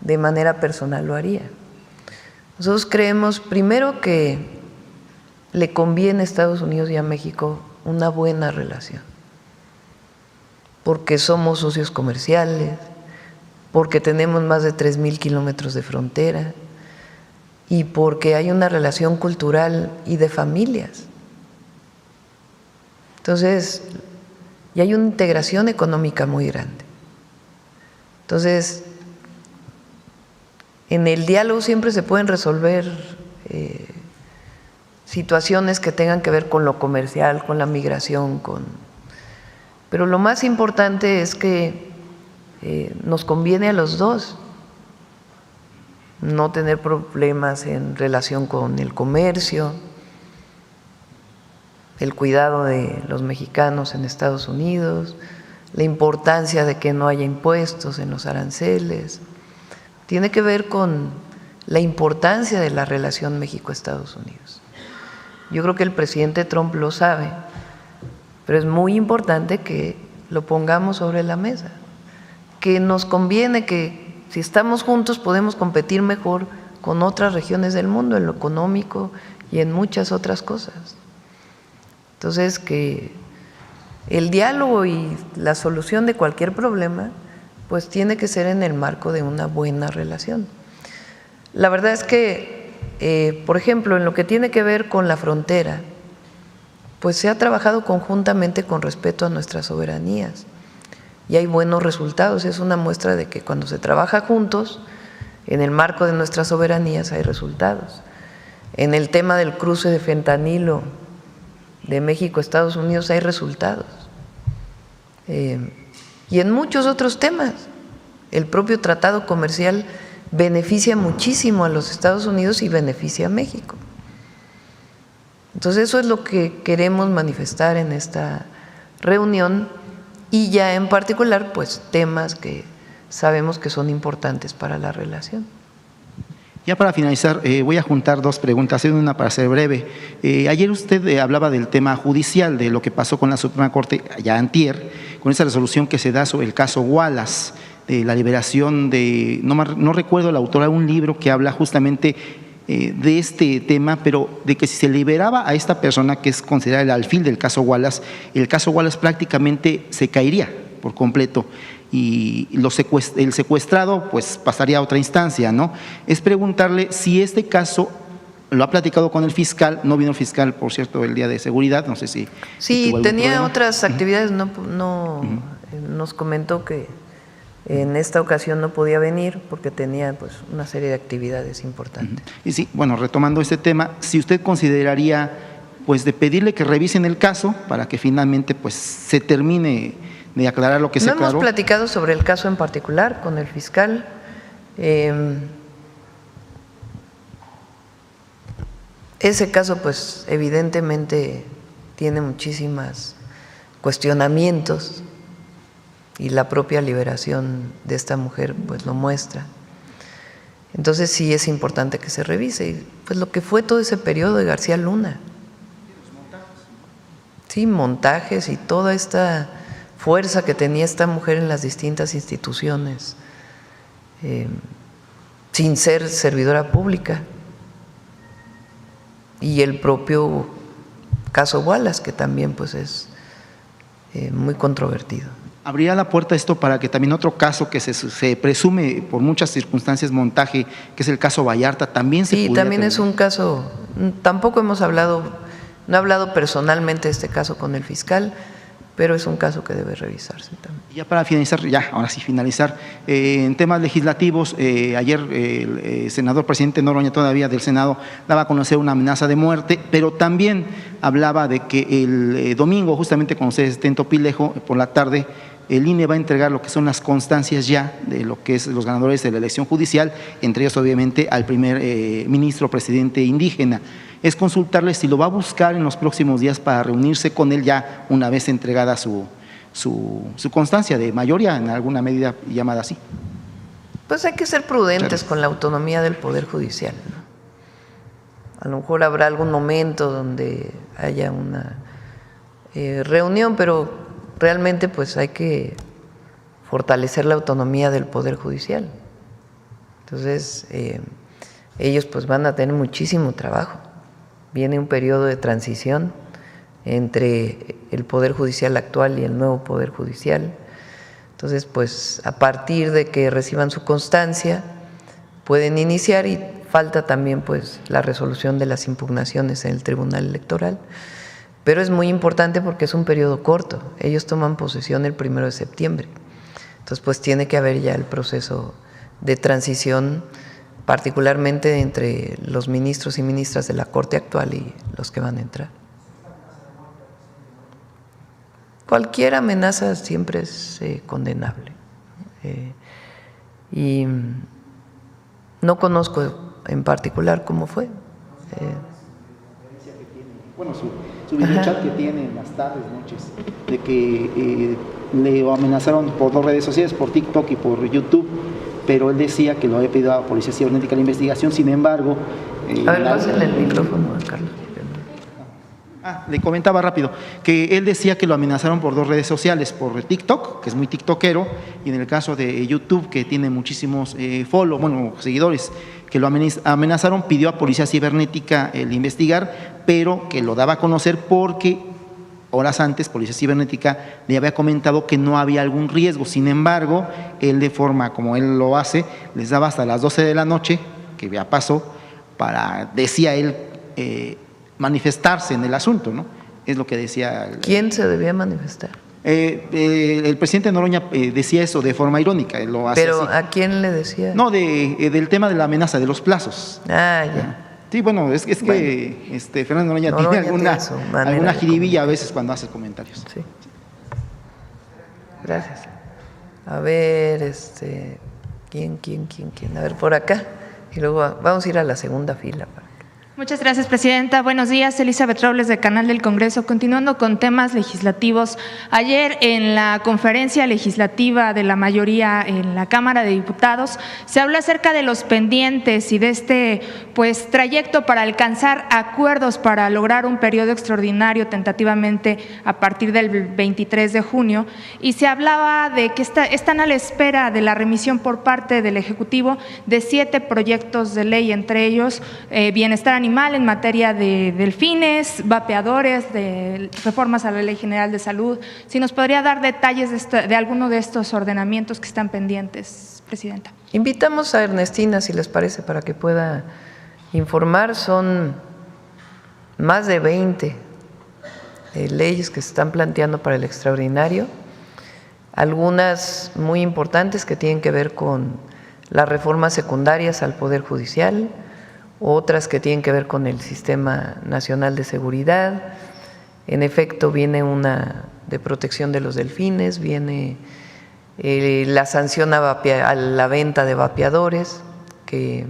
de manera personal lo haría. Nosotros creemos primero que le conviene a Estados Unidos y a México una buena relación, porque somos socios comerciales, porque tenemos más de 3,000 kilómetros de frontera y porque hay una relación cultural y de familias. Entonces, y hay una integración económica muy grande. Entonces, en el diálogo siempre se pueden resolver situaciones que tengan que ver con lo comercial, con la migración, pero lo más importante es que nos conviene a los dos no tener problemas en relación con el comercio, el cuidado de los mexicanos en Estados Unidos, la importancia de que no haya impuestos en los aranceles. Tiene que ver con la importancia de la relación México-Estados Unidos. Yo creo que el presidente Trump lo sabe, pero es muy importante que lo pongamos sobre la mesa, que nos conviene, que si estamos juntos podemos competir mejor con otras regiones del mundo en lo económico y en muchas otras cosas. Entonces, que el diálogo y la solución de cualquier problema, pues tiene que ser en el marco de una buena relación. La verdad es que, por ejemplo, en lo que tiene que ver con la frontera, pues se ha trabajado conjuntamente con respeto a nuestras soberanías y hay buenos resultados. Es una muestra de que cuando se trabaja juntos, en el marco de nuestras soberanías hay resultados. En el tema del cruce de fentanilo de México a Estados Unidos hay resultados. Y en muchos otros temas, el propio tratado comercial beneficia muchísimo a los Estados Unidos y beneficia a México. Entonces eso es lo que queremos manifestar en esta reunión y ya en particular pues temas que sabemos que son importantes para la relación. Ya para finalizar, voy a juntar 2 preguntas, una para ser breve. Ayer usted hablaba del tema judicial, de lo que pasó con la Suprema Corte ya antier, con esa resolución que se da sobre el caso Wallace. la liberación de, no recuerdo la autora, un libro que habla justamente de este tema, pero de que si se liberaba a esta persona que es considerada el alfil del caso Wallace, el caso Wallace prácticamente se caería por completo y el secuestrado pues pasaría a otra instancia, ¿no? Es preguntarle si este caso lo ha platicado con el fiscal. No vino el fiscal, por cierto, el día de seguridad, no sé si… Sí, tenía otras actividades, nos comentó que en esta ocasión no podía venir porque tenía pues una serie de actividades importantes. Y sí, bueno, retomando este tema, si usted consideraría pues de pedirle que revisen el caso para que finalmente pues se termine de aclarar lo que se aclaró. No hemos platicado sobre el caso en particular con el fiscal. Ese caso pues evidentemente tiene muchísimos cuestionamientos y la propia liberación de esta mujer pues lo muestra. Entonces sí es importante que se revise pues lo que fue todo ese periodo de García Luna. Sí, montajes y toda esta fuerza que tenía esta mujer en las distintas instituciones, sin ser servidora pública. Y el propio caso Wallace, que también pues es muy controvertido. ¿Abría la puerta esto para que también otro caso que se presume por muchas circunstancias montaje, que es el caso Vallarta, también se pudiera… Sí, también es un caso, tampoco hemos hablado, no he hablado personalmente de este caso con el fiscal, pero es un caso que debe revisarse también. Ya para finalizar, ahora sí finalizar, en temas legislativos, ayer el senador presidente Noroña todavía del Senado daba a conocer una amenaza de muerte, pero también hablaba de que el domingo, justamente cuando se esté en Topilejo, por la tarde, el INE va a entregar lo que son las constancias ya de lo que es los ganadores de la elección judicial, entre ellos obviamente al primer ministro presidente indígena. Es consultarle si lo va a buscar en los próximos días para reunirse con él ya una vez entregada su constancia de mayoría, en alguna medida llamada así. Pues hay que ser prudentes con la autonomía del Poder Judicial, ¿no? A lo mejor habrá algún momento donde haya una reunión, pero realmente pues hay que fortalecer la autonomía del Poder Judicial. Entonces, ellos pues van a tener muchísimo trabajo. Viene un periodo de transición entre el Poder Judicial actual y el nuevo Poder Judicial. Entonces, pues a partir de que reciban su constancia, pueden iniciar, y falta también pues la resolución de las impugnaciones en el Tribunal Electoral. Pero es muy importante porque es un periodo corto. Ellos toman posesión el 1 de septiembre. Entonces, pues tiene que haber ya el proceso de transición, particularmente entre los ministros y ministras de la Corte actual y los que van a entrar. Cualquier amenaza siempre es condenable. Y no conozco en particular cómo fue. Bueno, su videochat que tiene en las tardes, noches, de que le amenazaron por 2 redes sociales, por TikTok y por YouTube, pero él decía que lo había pedido a la Policía Cibernética la investigación. Sin embargo… a ver, pásenle el micrófono a Carlos. Le comentaba rápido que él decía que lo amenazaron por 2 redes sociales, por TikTok, que es muy tiktokero, y en el caso de YouTube, que tiene muchísimos seguidores, que lo amenazaron, pidió a Policía Cibernética el investigar, pero que lo daba a conocer porque horas antes Policía Cibernética le había comentado que no había algún riesgo. Sin embargo, él, de forma como él lo hace, les daba hasta las 12 de la noche, que ya pasó, para, decía él, manifestarse en el asunto, ¿no? Es lo que decía. ¿Quién se debía manifestar? El presidente Noroña decía eso de forma irónica. Lo hace ¿Pero así. a quién le decía? No, del tema de la amenaza, de los plazos. Ah, ya. Sí, bueno, es que Fernando Noroña tiene alguna jiribilla a veces cuando hace comentarios. Sí. Gracias. A ver, ¿quién? A ver, por acá. Y luego vamos a ir a la segunda fila. Muchas gracias, presidenta. Buenos días, Elizabeth Robles, de Canal del Congreso. Continuando con temas legislativos, ayer en la conferencia legislativa de la mayoría en la Cámara de Diputados se habló acerca de los pendientes y de este trayecto para alcanzar acuerdos para lograr un periodo extraordinario tentativamente a partir del 23 de junio, y se hablaba de que están a la espera de la remisión por parte del Ejecutivo de 7 proyectos de ley, entre ellos bienestar animal en materia de delfines, vapeadores, de reformas a la Ley General de Salud. Si nos podría dar detalles de alguno de estos ordenamientos que están pendientes, presidenta. Invitamos a Ernestina, si les parece, para que pueda informar. Son más de 20 leyes que se están planteando para el extraordinario, algunas muy importantes que tienen que ver con las reformas secundarias al Poder Judicial, otras que tienen que ver con el Sistema Nacional de Seguridad. En efecto, viene una de protección de los delfines, viene la sanción a la venta de vapeadores, que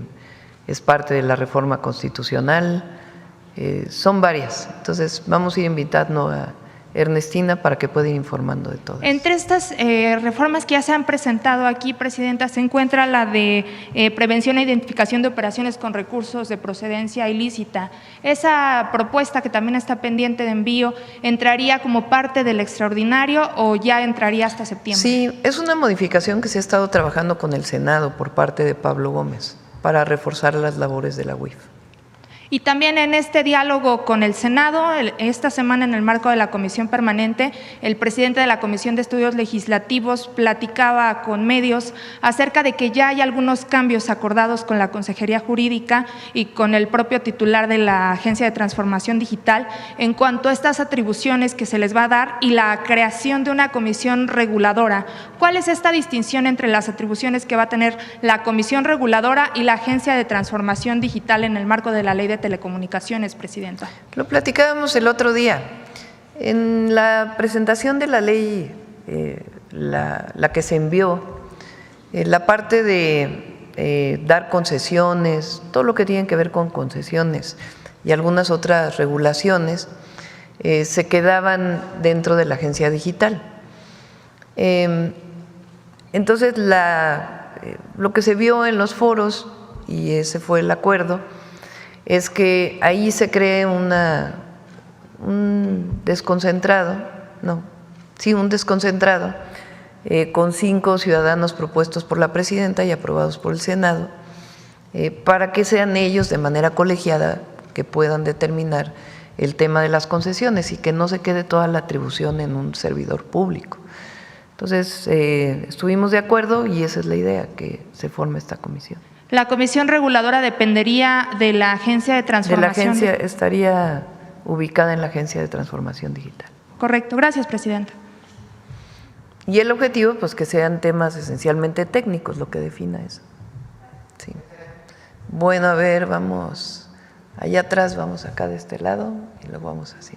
es parte de la reforma constitucional. Son varias. Entonces, vamos a ir invitando a Ernestina para que pueda ir informando de todo. Entre estas reformas que ya se han presentado aquí, presidenta, se encuentra la de prevención e identificación de operaciones con recursos de procedencia ilícita. ¿Esa propuesta, que también está pendiente de envío, entraría como parte del extraordinario o ya entraría hasta septiembre? Sí, es una modificación que se ha estado trabajando con el Senado por parte de Pablo Gómez para reforzar las labores de la UIF. Y también en este diálogo con el Senado, esta semana en el marco de la Comisión Permanente, el presidente de la Comisión de Estudios Legislativos platicaba con medios acerca de que ya hay algunos cambios acordados con la Consejería Jurídica y con el propio titular de la Agencia de Transformación Digital en cuanto a estas atribuciones que se les va a dar y la creación de una comisión reguladora. ¿Cuál es esta distinción entre las atribuciones que va a tener la Comisión Reguladora y la Agencia de Transformación Digital en el marco de la Ley de Telecomunicaciones, presidenta? Lo platicábamos el otro día. En la presentación de la ley, la que se envió, la parte de dar concesiones, todo lo que tiene que ver con concesiones y algunas otras regulaciones, se quedaban dentro de la agencia digital. Entonces, lo que se vio en los foros, y ese fue el acuerdo, es que ahí se cree un desconcentrado con 5 ciudadanos propuestos por la presidenta y aprobados por el Senado, para que sean ellos de manera colegiada que puedan determinar el tema de las concesiones y que no se quede toda la atribución en un servidor público. Entonces, estuvimos de acuerdo y esa es la idea, que se forme esta comisión. ¿La comisión reguladora dependería de la Agencia de Transformación? De la agencia, estaría ubicada en la Agencia de Transformación Digital. Correcto, gracias, presidenta. Y el objetivo, pues, que sean temas esencialmente técnicos, lo que defina eso. Sí. Bueno, a ver, vamos allá atrás, vamos acá de este lado y luego vamos así.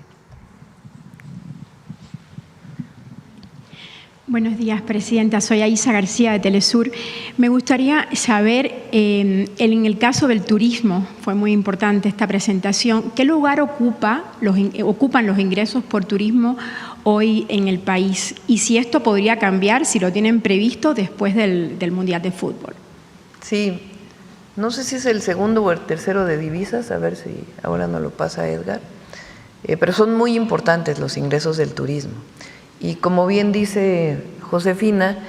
Buenos días, presidenta. Soy Aisa García de Telesur. Me gustaría saber, en el caso del turismo, fue muy importante esta presentación, ¿qué lugar ocupan los ingresos por turismo hoy en el país? Y si esto podría cambiar, si lo tienen previsto después del Mundial de Fútbol. Sí, no sé si es el segundo o el tercero de divisas, a ver si ahora nos lo pasa Edgar, pero son muy importantes los ingresos del turismo. Y como bien dice Josefina,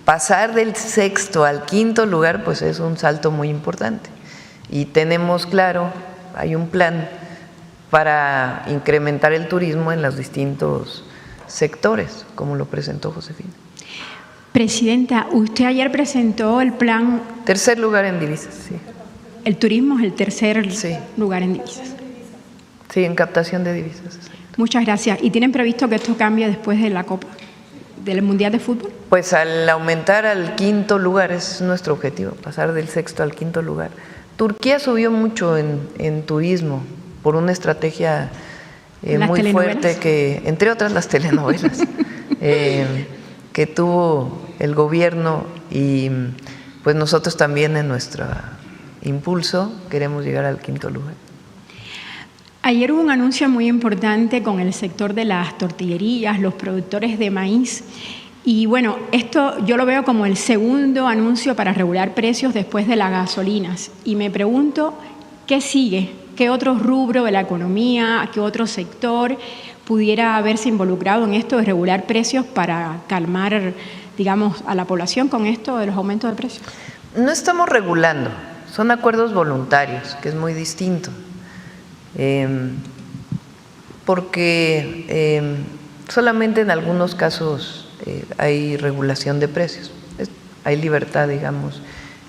pasar del 6º al 5º lugar, pues es un salto muy importante. Y tenemos claro, hay un plan para incrementar el turismo en los distintos sectores, como lo presentó Josefina. Presidenta, usted ayer presentó el plan… Tercer lugar en divisas, sí. El turismo es el tercer lugar en divisas. Sí, en captación de divisas. Muchas gracias. ¿Y tienen previsto que esto cambie después de la Copa, del Mundial de Fútbol? Pues al aumentar al 5º lugar, es nuestro objetivo, pasar del 6º al 5º lugar. Turquía subió mucho en turismo por una estrategia muy fuerte, que, entre otras las telenovelas, que tuvo el gobierno, y pues nosotros también en nuestra impulso queremos llegar al 5º lugar. Ayer hubo un anuncio muy importante con el sector de las tortillerías, los productores de maíz. Y bueno, esto yo lo veo como el segundo anuncio para regular precios después de las gasolinas. Y me pregunto, ¿qué sigue? ¿Qué otro rubro de la economía, qué otro sector pudiera haberse involucrado en esto de regular precios para calmar, digamos, a la población con esto de los aumentos de precios? No estamos regulando, son acuerdos voluntarios, que es muy distinto. Porque solamente en algunos casos hay regulación de precios, hay libertad, digamos,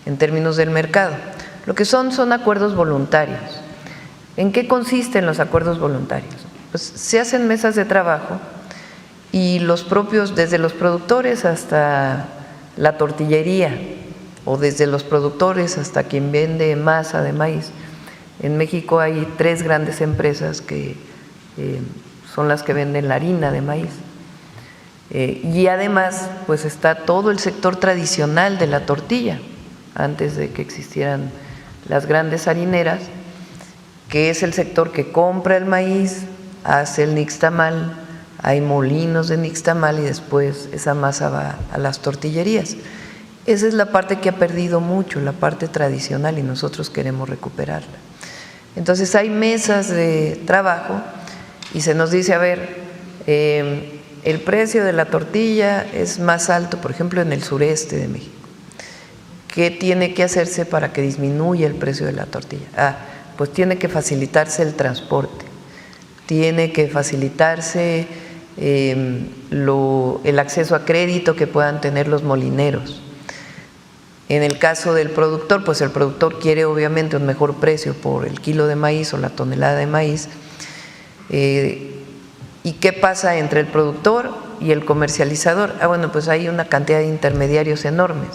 en términos del mercado. Lo que son acuerdos voluntarios. ¿En qué consisten los acuerdos voluntarios? Pues se hacen mesas de trabajo y los propios, desde los productores hasta la tortillería, o desde los productores hasta quien vende masa de maíz. En México hay 3 grandes empresas que son las que venden la harina de maíz. Y además, pues está todo el sector tradicional de la tortilla, antes de que existieran las grandes harineras, que es el sector que compra el maíz, hace el nixtamal, hay molinos de nixtamal y después esa masa va a las tortillerías. Esa es la parte que ha perdido mucho, la parte tradicional, y nosotros queremos recuperarla. Entonces hay mesas de trabajo y se nos dice, a ver, el precio de la tortilla es más alto, por ejemplo, en el sureste de México. ¿Qué tiene que hacerse para que disminuya el precio de la tortilla? Pues tiene que facilitarse el transporte, tiene que facilitarse el acceso a crédito que puedan tener los molineros. En el caso del productor, pues el productor quiere obviamente un mejor precio por el kilo de maíz o la tonelada de maíz. ¿Y qué pasa entre el productor y el comercializador? Bueno, pues hay una cantidad de intermediarios enormes.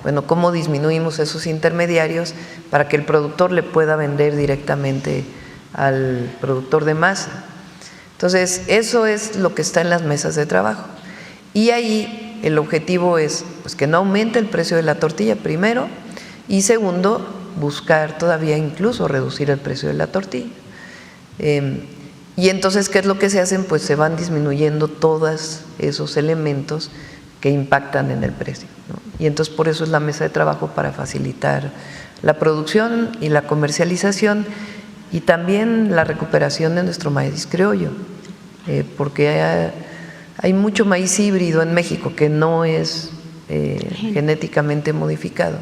Bueno, ¿cómo disminuimos esos intermediarios para que el productor le pueda vender directamente al productor de masa? Entonces, eso es lo que está en las mesas de trabajo. Y ahí el objetivo es pues, que no aumente el precio de la tortilla, primero, y segundo, buscar todavía incluso reducir el precio de la tortilla. Y entonces, ¿qué es lo que se hacen? Pues se van disminuyendo todos esos elementos que impactan en el precio, ¿no? Y entonces por eso es la mesa de trabajo, para facilitar la producción y la comercialización y también la recuperación de nuestro maíz criollo, porque hay mucho maíz híbrido en México que no es genéticamente modificado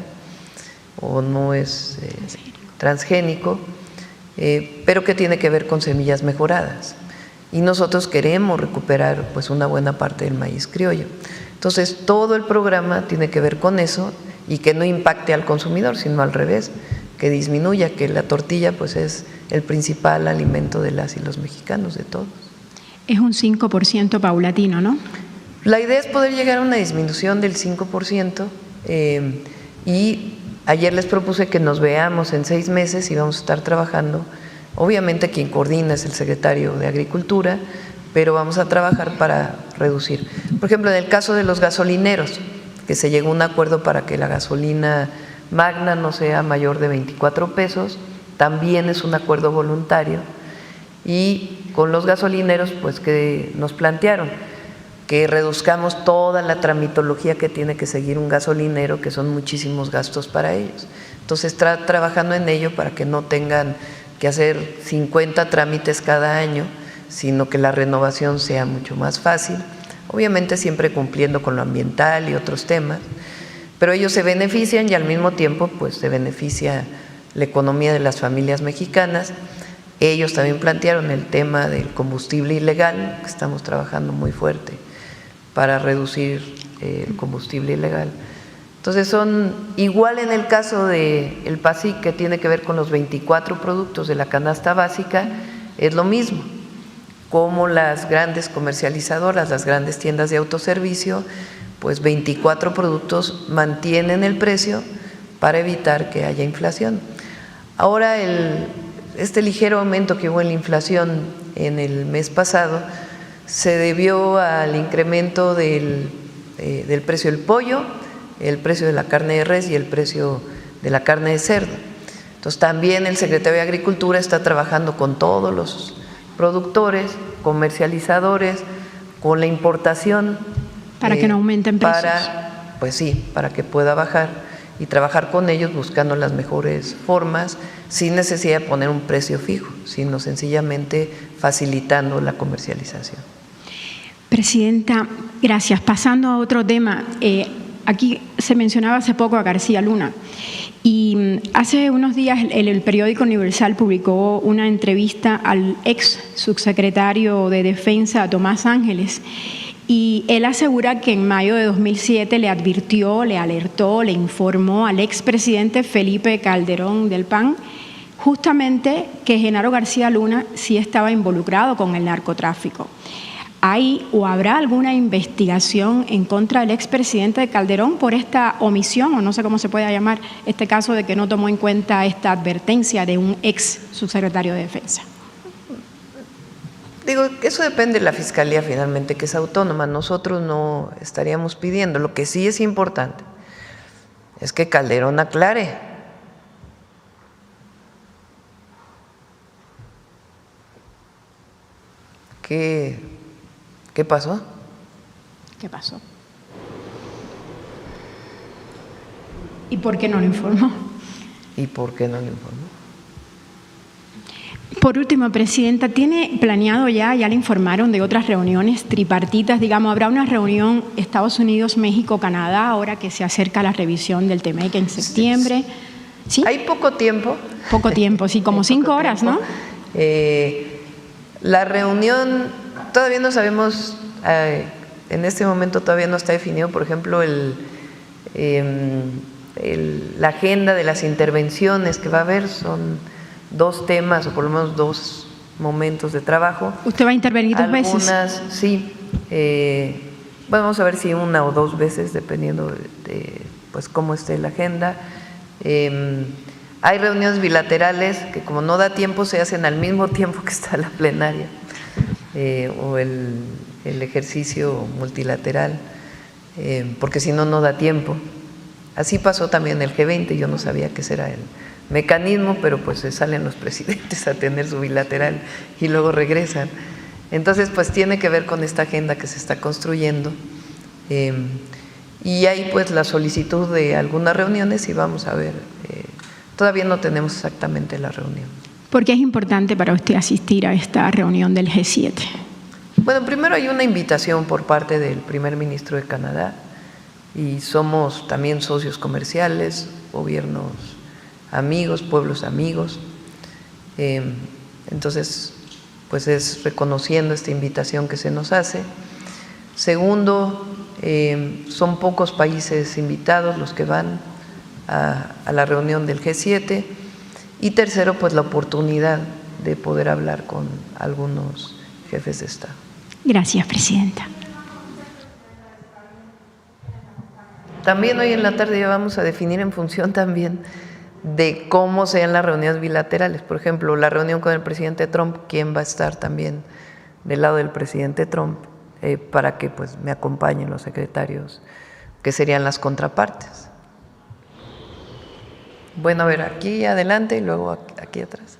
o no es transgénico, pero que tiene que ver con semillas mejoradas. Y nosotros queremos recuperar pues una buena parte del maíz criollo. Entonces, todo el programa tiene que ver con eso y que no impacte al consumidor, sino al revés, que disminuya, que la tortilla pues es el principal alimento de las y los mexicanos, de todos. Es un 5% paulatino, ¿no? La idea es poder llegar a una disminución del 5% y ayer les propuse que nos veamos en 6 meses y vamos a estar trabajando. Obviamente quien coordina es el secretario de Agricultura, pero vamos a trabajar para reducir. Por ejemplo, en el caso de los gasolineros, que se llegó a un acuerdo para que la gasolina magna no sea mayor de 24 pesos, también es un acuerdo voluntario. Y con los gasolineros, pues que nos plantearon que reduzcamos toda la tramitología que tiene que seguir un gasolinero, que son muchísimos gastos para ellos. Entonces, está trabajando en ello para que no tengan que hacer 50 trámites cada año, sino que la renovación sea mucho más fácil, obviamente siempre cumpliendo con lo ambiental y otros temas, pero ellos se benefician y al mismo tiempo pues se beneficia la economía de las familias mexicanas. Ellos también plantearon el tema del combustible ilegal, que estamos trabajando muy fuerte para reducir el combustible ilegal. Entonces son igual en el caso del PASIC, que tiene que ver con los 24 productos de la canasta básica, es lo mismo, como las grandes comercializadoras, las grandes tiendas de autoservicio, pues 24 productos mantienen el precio para evitar que haya inflación. Ahora este ligero aumento que hubo en la inflación en el mes pasado se debió al incremento del precio del pollo, el precio de la carne de res y el precio de la carne de cerdo. Entonces también el secretario de Agricultura está trabajando con todos los productores, comercializadores, con la importación. Para que no aumenten precios. Pues sí, para que pueda bajar y trabajar con ellos buscando las mejores formas, sin necesidad de poner un precio fijo, sino sencillamente facilitando la comercialización. Presidenta, gracias. Pasando a otro tema, aquí se mencionaba hace poco a García Luna y hace unos días el periódico Universal publicó una entrevista al ex subsecretario de Defensa, Tomás Ángeles, y él asegura que en mayo de 2007 le advirtió, le alertó, le informó al expresidente Felipe Calderón del PAN justamente que Genaro García Luna sí estaba involucrado con el narcotráfico. ¿Hay o habrá alguna investigación en contra del expresidente Calderón por esta omisión, o no sé cómo se puede llamar este caso de que no tomó en cuenta esta advertencia de un ex subsecretario de Defensa? Digo, eso depende de la Fiscalía finalmente, que es autónoma. Nosotros no estaríamos pidiendo. Lo que sí es importante es que Calderón aclare. ¿Qué pasó? ¿Qué pasó? ¿Y por qué no lo informó? ¿Y por qué no lo informó? Por último, Presidenta, ¿tiene planeado ya le informaron de otras reuniones tripartitas? Digamos, ¿habrá una reunión Estados Unidos, México, Canadá, ahora que se acerca la revisión del TEMEC en septiembre? ¿Sí? Hay poco tiempo. Poco tiempo, sí, como 5 horas, tiempo. ¿no? La reunión, todavía no sabemos, en este momento todavía no está definido, por ejemplo, la agenda de las intervenciones que va a haber, son 2 temas o por lo menos 2 momentos de trabajo. ¿Usted va a intervenir 2 veces? Algunas, sí. Bueno, vamos a ver si 1 o 2 veces, dependiendo de pues cómo esté la agenda. Hay reuniones bilaterales que como no da tiempo se hacen al mismo tiempo que está la plenaria o el ejercicio multilateral, porque si no, no da tiempo. Así pasó también el G20, yo no sabía que ese era el mecanismo, pero pues se salen los presidentes a tener su bilateral y luego regresan. Entonces, pues tiene que ver con esta agenda que se está construyendo. Y hay pues la solicitud de algunas reuniones y vamos a ver, todavía no tenemos exactamente la reunión. ¿Por qué es importante para usted asistir a esta reunión del G7? Bueno, primero hay una invitación por parte del primer ministro de Canadá y somos también socios comerciales, gobiernos amigos, pueblos amigos. Entonces, pues es reconociendo esta invitación que se nos hace. Segundo, son pocos países invitados los que van a la reunión del G7. Y tercero, pues la oportunidad de poder hablar con algunos jefes de Estado. Gracias, Presidenta. También hoy en la tarde ya vamos a definir en función también de cómo sean las reuniones bilaterales. Por ejemplo, la reunión con el presidente Trump, quién va a estar también del lado del presidente Trump, para que pues me acompañen los secretarios, que serían las contrapartes. Bueno, a ver, aquí adelante y luego aquí atrás.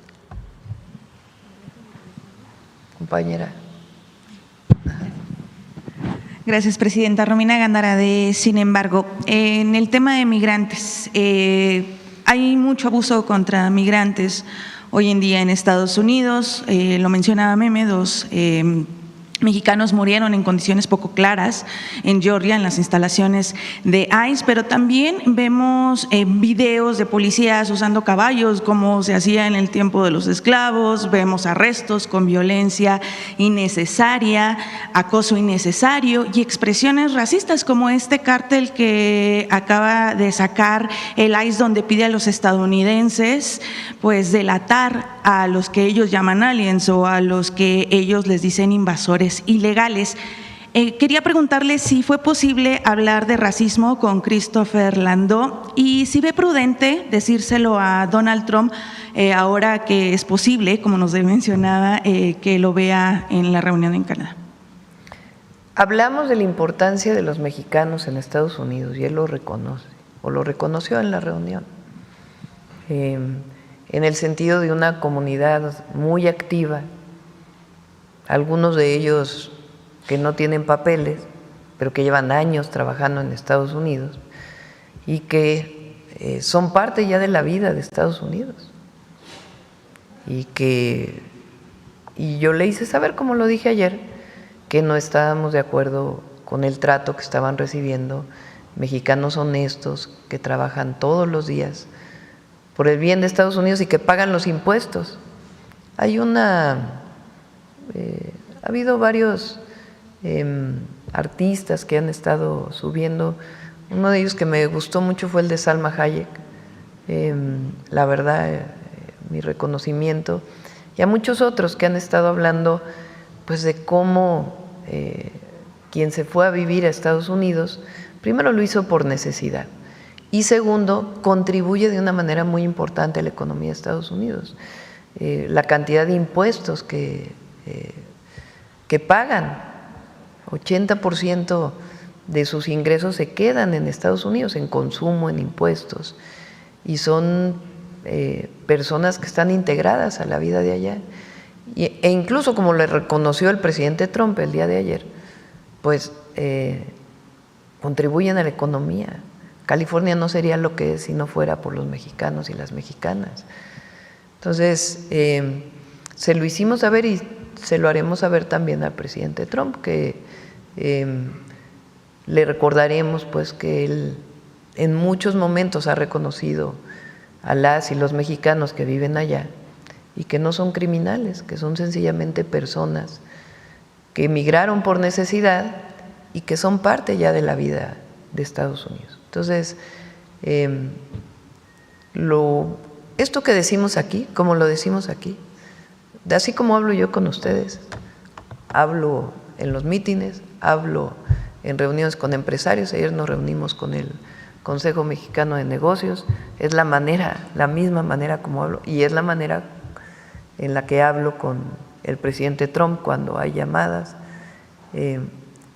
Compañera. Gracias, Presidenta. Romina Gándara, de Sin embargo. En el tema de migrantes, hay mucho abuso contra migrantes hoy en día en Estados Unidos. Lo mencionaba Meme, 2 mexicanos murieron en condiciones poco claras en Georgia, en las instalaciones de ICE, pero también vemos videos de policías usando caballos como se hacía en el tiempo de los esclavos, vemos arrestos con violencia innecesaria, acoso innecesario y expresiones racistas como este cártel que acaba de sacar el ICE, donde pide a los estadounidenses pues delatar a los que ellos llaman aliens o a los que ellos les dicen invasores ilegales. Quería preguntarle si fue posible hablar de racismo con Christopher Landau y si ve prudente decírselo a Donald Trump ahora que es posible, como nos mencionaba, que lo vea en la reunión en Canadá. Hablamos de la importancia de los mexicanos en Estados Unidos y él lo reconoce, o lo reconoció en la reunión. en el sentido de una comunidad muy activa, algunos de ellos que no tienen papeles, pero que llevan años trabajando en Estados Unidos y que son parte ya de la vida de Estados Unidos. Y yo le hice saber, como lo dije ayer, que no estábamos de acuerdo con el trato que estaban recibiendo mexicanos honestos que trabajan todos los días por el bien de Estados Unidos y que pagan los impuestos. Ha habido varios artistas que han estado subiendo. Uno de ellos que me gustó mucho fue el de Salma Hayek. La verdad, mi reconocimiento. Y a muchos otros que han estado hablando pues de cómo quien se fue a vivir a Estados Unidos, primero lo hizo por necesidad y segundo, contribuye de una manera muy importante a la economía de Estados Unidos. La cantidad de impuestos que pagan, 80% de sus ingresos se quedan en Estados Unidos, en consumo, en impuestos, y son personas que están integradas a la vida de allá. E incluso, como le reconoció el presidente Trump el día de ayer, pues contribuyen a la economía. California no sería lo que es si no fuera por los mexicanos y las mexicanas. Entonces, se lo hicimos saber y se lo haremos saber también al presidente Trump, que le recordaremos pues que él en muchos momentos ha reconocido a las y los mexicanos que viven allá y que no son criminales, que son sencillamente personas que emigraron por necesidad y que son parte ya de la vida de Estados Unidos. Entonces, esto que decimos aquí, como lo decimos aquí, así como hablo yo con ustedes, hablo en los mítines, hablo en reuniones con empresarios. Ayer nos reunimos con el Consejo Mexicano de Negocios. Es la misma manera como hablo, y es la manera en la que hablo con el presidente Trump cuando hay llamadas,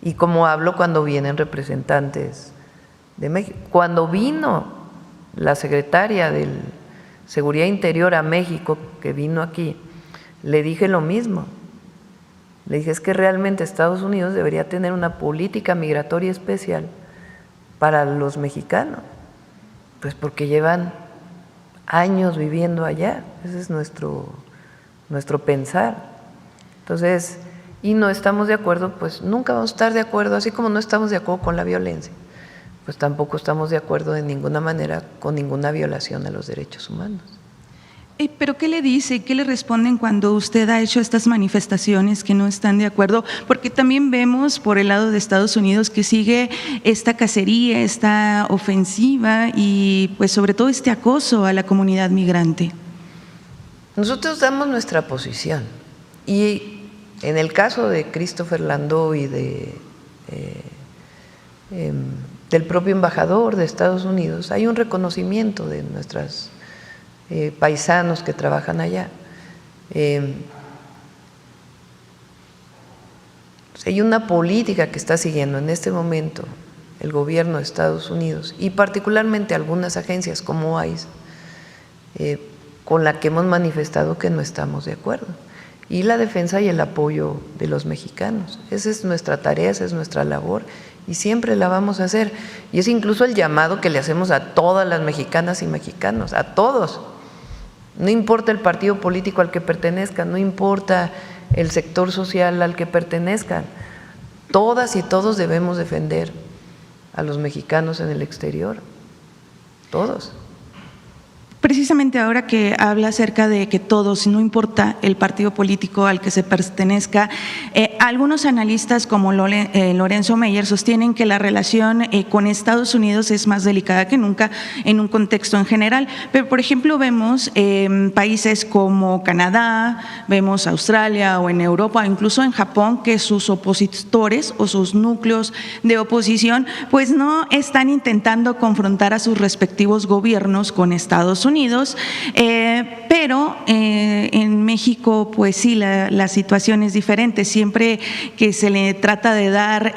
y como hablo cuando vienen representantes de México. Cuando vino la secretaria de Seguridad Interior a México, que vino aquí, le dije lo mismo. Le dije, es que realmente Estados Unidos debería tener una política migratoria especial para los mexicanos, pues porque llevan años viviendo allá. Ese es nuestro pensar. Entonces, y no estamos de acuerdo, pues nunca vamos a estar de acuerdo, así como no estamos de acuerdo con la violencia, pues tampoco estamos de acuerdo de ninguna manera con ninguna violación a los derechos humanos. ¿Pero qué le dice, qué le responden cuando usted ha hecho estas manifestaciones que no están de acuerdo? Porque también vemos por el lado de Estados Unidos que sigue esta cacería, esta ofensiva y pues sobre todo este acoso a la comunidad migrante. Nosotros damos nuestra posición, y en el caso de Christopher Landau y del propio embajador de Estados Unidos, hay un reconocimiento de nuestras paisanos que trabajan allá. Hay una política que está siguiendo en este momento el gobierno de Estados Unidos y particularmente algunas agencias como ICE, con la que hemos manifestado que no estamos de acuerdo, y la defensa y el apoyo de los mexicanos. Esa es nuestra tarea, esa es nuestra labor, y siempre la vamos a hacer. Y es incluso el llamado que le hacemos a todas las mexicanas y mexicanos, a todos. No importa el partido político al que pertenezcan, no importa el sector social al que pertenezcan, todas y todos debemos defender a los mexicanos en el exterior, todos. Precisamente ahora que habla acerca de que todos, no importa el partido político al que se pertenezca, algunos analistas como Lorenzo Meyer sostienen que la relación con Estados Unidos es más delicada que nunca en un contexto en general. Pero, por ejemplo, vemos países como Canadá, vemos Australia o en Europa, incluso en Japón, que sus opositores o sus núcleos de oposición pues no están intentando confrontar a sus respectivos gobiernos con Estados Unidos. Unidos, pero en México pues sí, la situación es diferente. Siempre que se le trata de dar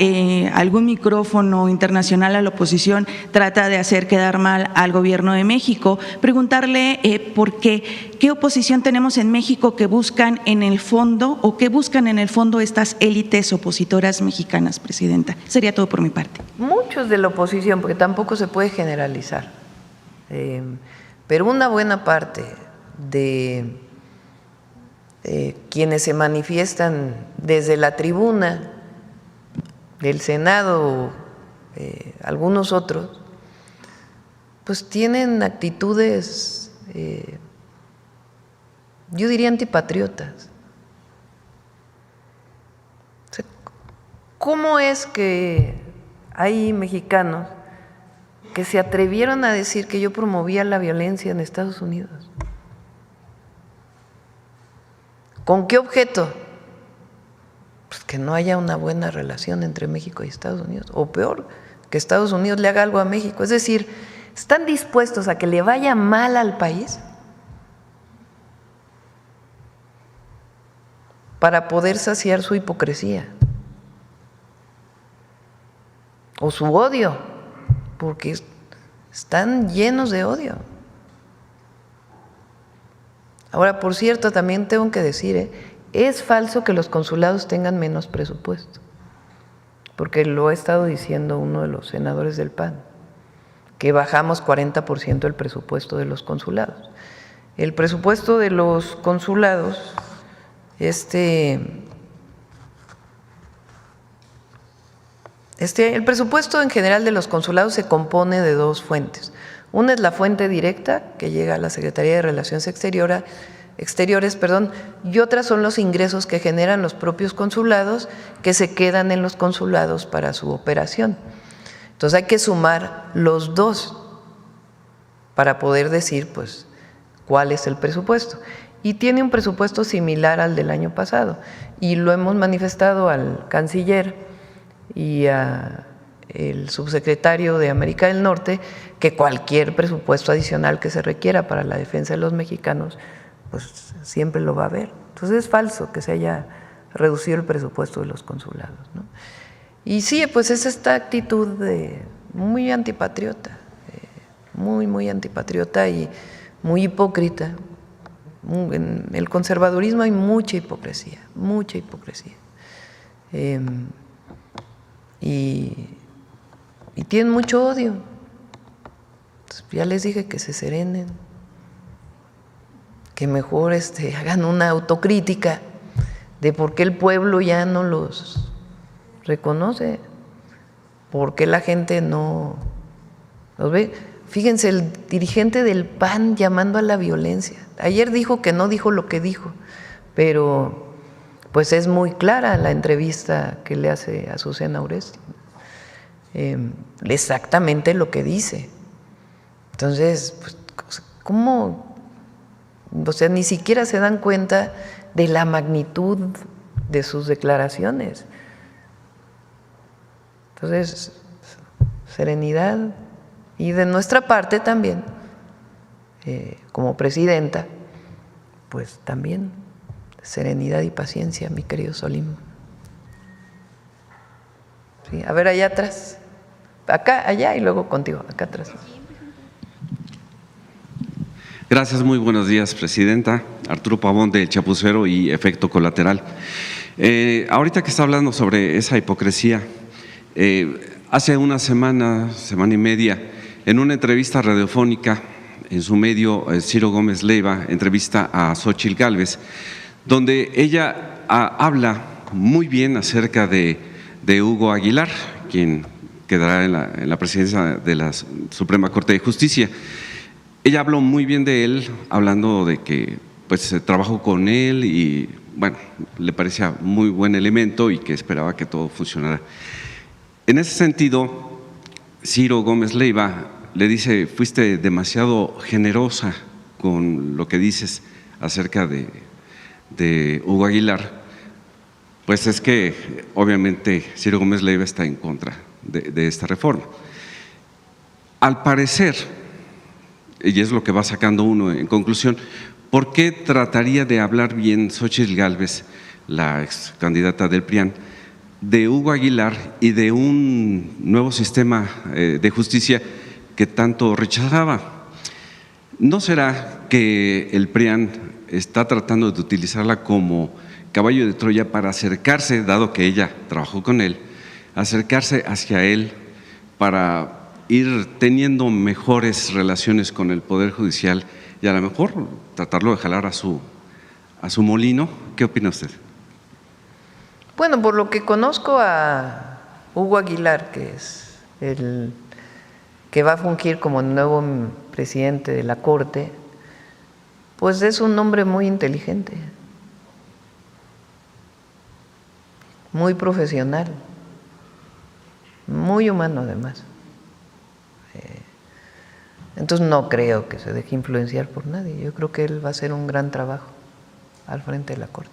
algún micrófono internacional a la oposición, trata de hacer quedar mal al gobierno de México. Preguntarle por qué oposición tenemos en México que buscan en el fondo o qué buscan en el fondo estas élites opositoras mexicanas, Presidenta. Sería todo por mi parte. Muchos de la oposición, porque tampoco se puede generalizar, pero una buena parte de quienes se manifiestan desde la tribuna del Senado, algunos otros, pues tienen actitudes, yo diría antipatriotas. O sea, ¿cómo es que hay mexicanos que se atrevieron a decir que yo promovía la violencia en Estados Unidos? ¿Con qué objeto? Pues que no haya una buena relación entre México y Estados Unidos, o peor, que Estados Unidos le haga algo a México. Es decir, ¿están dispuestos a que le vaya mal al país para poder saciar su hipocresía o su odio? Porque están llenos de odio. Ahora, por cierto, también tengo que decir, es falso que los consulados tengan menos presupuesto, porque lo ha estado diciendo uno de los senadores del PAN, que bajamos 40% el presupuesto de los consulados. El presupuesto de los consulados, el presupuesto en general de los consulados se compone de dos fuentes. Una es la fuente directa que llega a la Secretaría de Relaciones Exteriores, y otras son los ingresos que generan los propios consulados que se quedan en los consulados para su operación. Entonces hay que sumar los dos para poder decir pues cuál es el presupuesto. Y tiene un presupuesto similar al del año pasado, y lo hemos manifestado al canciller y al subsecretario de América del Norte, que cualquier presupuesto adicional que se requiera para la defensa de los mexicanos, pues siempre lo va a haber. Entonces es falso que se haya reducido el presupuesto de los consulados, ¿no? Y sí, pues es esta actitud muy antipatriota, muy antipatriota y muy hipócrita. En el conservadurismo hay mucha hipocresía, mucha hipocresía. Y tienen mucho odio. Entonces, ya les dije que se serenen, que mejor hagan una autocrítica de por qué el pueblo ya no los reconoce, por qué la gente no los ve. Fíjense, el dirigente del PAN llamando a la violencia. Ayer dijo que no dijo lo que dijo, pero pues es muy clara la entrevista que le hace a Azucena Oresti. Exactamente lo que dice. Entonces, pues, ¿cómo? O sea, ni siquiera se dan cuenta de la magnitud de sus declaraciones. Entonces, serenidad. Y de nuestra parte también, como presidenta, pues también serenidad y paciencia, mi querido Solim. Sí, a ver, allá atrás. Acá, allá y luego contigo, acá atrás. Gracias, muy buenos días, Presidenta. Arturo Pavón de Chapucero y Efecto Colateral. Ahorita que está hablando sobre esa hipocresía, hace una semana y media, en una entrevista radiofónica en su medio, Ciro Gómez Leiva entrevista a Xóchitl Gálvez, donde ella habla muy bien acerca de Hugo Aguilar, quien quedará en la presidencia de la Suprema Corte de Justicia. Ella habló muy bien de él, hablando de que pues trabajó con él y bueno, le parecía muy buen elemento y que esperaba que todo funcionara. En ese sentido, Ciro Gómez Leiva le dice: fuiste demasiado generosa con lo que dices acerca de Hugo Aguilar. Pues es que obviamente Ciro Gómez Leiva está en contra de esta reforma. Al parecer, y es lo que va sacando uno en conclusión, ¿por qué trataría de hablar bien Xóchitl Gálvez, la ex candidata del PRIAN, de Hugo Aguilar y de un nuevo sistema de justicia que tanto rechazaba? ¿No será que el PRIAN está tratando de utilizarla como caballo de Troya para acercarse, dado que ella trabajó con él, acercarse hacia él para ir teniendo mejores relaciones con el Poder Judicial y a lo mejor tratarlo de jalar a su molino? ¿Qué opina usted? Bueno, por lo que conozco a Hugo Aguilar, que es el que va a fungir como el nuevo presidente de la Corte, pues es un hombre muy inteligente, muy profesional, muy humano además. Entonces no creo que se deje influenciar por nadie. Yo creo que él va a hacer un gran trabajo al frente de la Corte.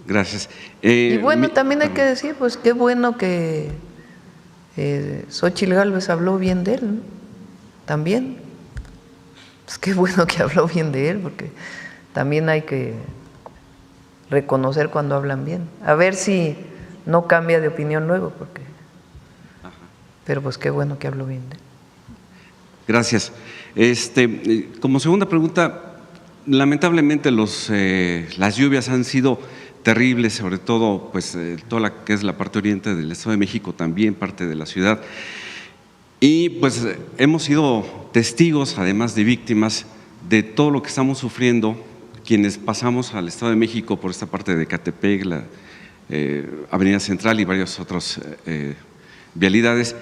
Gracias. Y bueno, también hay que decir, pues qué bueno que Xóchitl Gálvez habló bien de él, ¿no? También. Pues qué bueno que habló bien de él, porque también hay que reconocer cuando hablan bien. A ver si no cambia de opinión luego, porque… Pero pues qué bueno que habló bien de él. Gracias. Como segunda pregunta, lamentablemente las lluvias han sido terribles, sobre todo pues toda la que es la parte oriente del Estado de México, también parte de la ciudad. Y pues hemos sido testigos, además de víctimas, de todo lo que estamos sufriendo quienes pasamos al Estado de México por esta parte de Ecatepec, la Avenida Central y varias otras vialidades.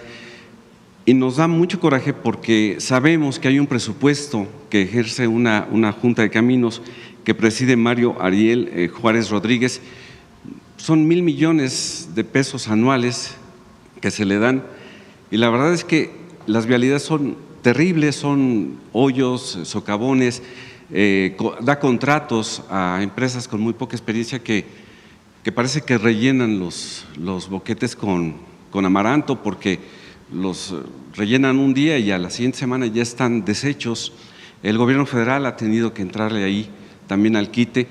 Y nos da mucho coraje porque sabemos que hay un presupuesto que ejerce una Junta de Caminos que preside Mario Ariel Juárez Rodríguez. Son 1,000 millones de pesos anuales que se le dan, y la verdad es que las vialidades son terribles, son hoyos, socavones, da contratos a empresas con muy poca experiencia que parece que rellenan los boquetes con amaranto, porque los rellenan un día y a la siguiente semana ya están deshechos. El gobierno federal ha tenido que entrarle ahí también al quite,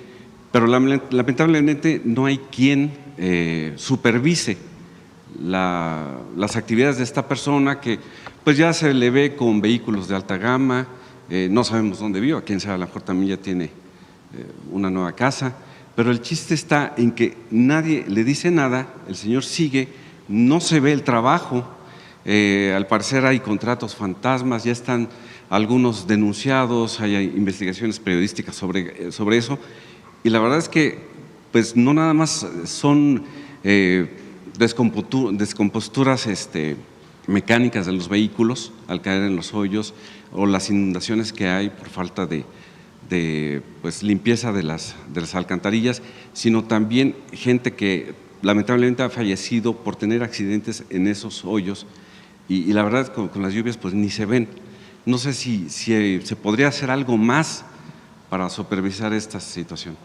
pero lamentablemente no hay quien supervise las actividades de esta persona, que pues ya se le ve con vehículos de alta gama, no sabemos dónde vive, quién sabe, a lo mejor también ya tiene una nueva casa, pero el chiste está en que nadie le dice nada, el señor sigue, no se ve el trabajo. Al parecer hay contratos fantasmas, ya están algunos denunciados, hay investigaciones periodísticas sobre eso, y la verdad es que pues no nada más son descomposturas mecánicas de los vehículos al caer en los hoyos, o las inundaciones que hay por falta de pues, limpieza de las alcantarillas, sino también gente que lamentablemente ha fallecido por tener accidentes en esos hoyos. Y la verdad, con las lluvias pues ni se ven. No sé si se podría hacer algo más para supervisar esta situación.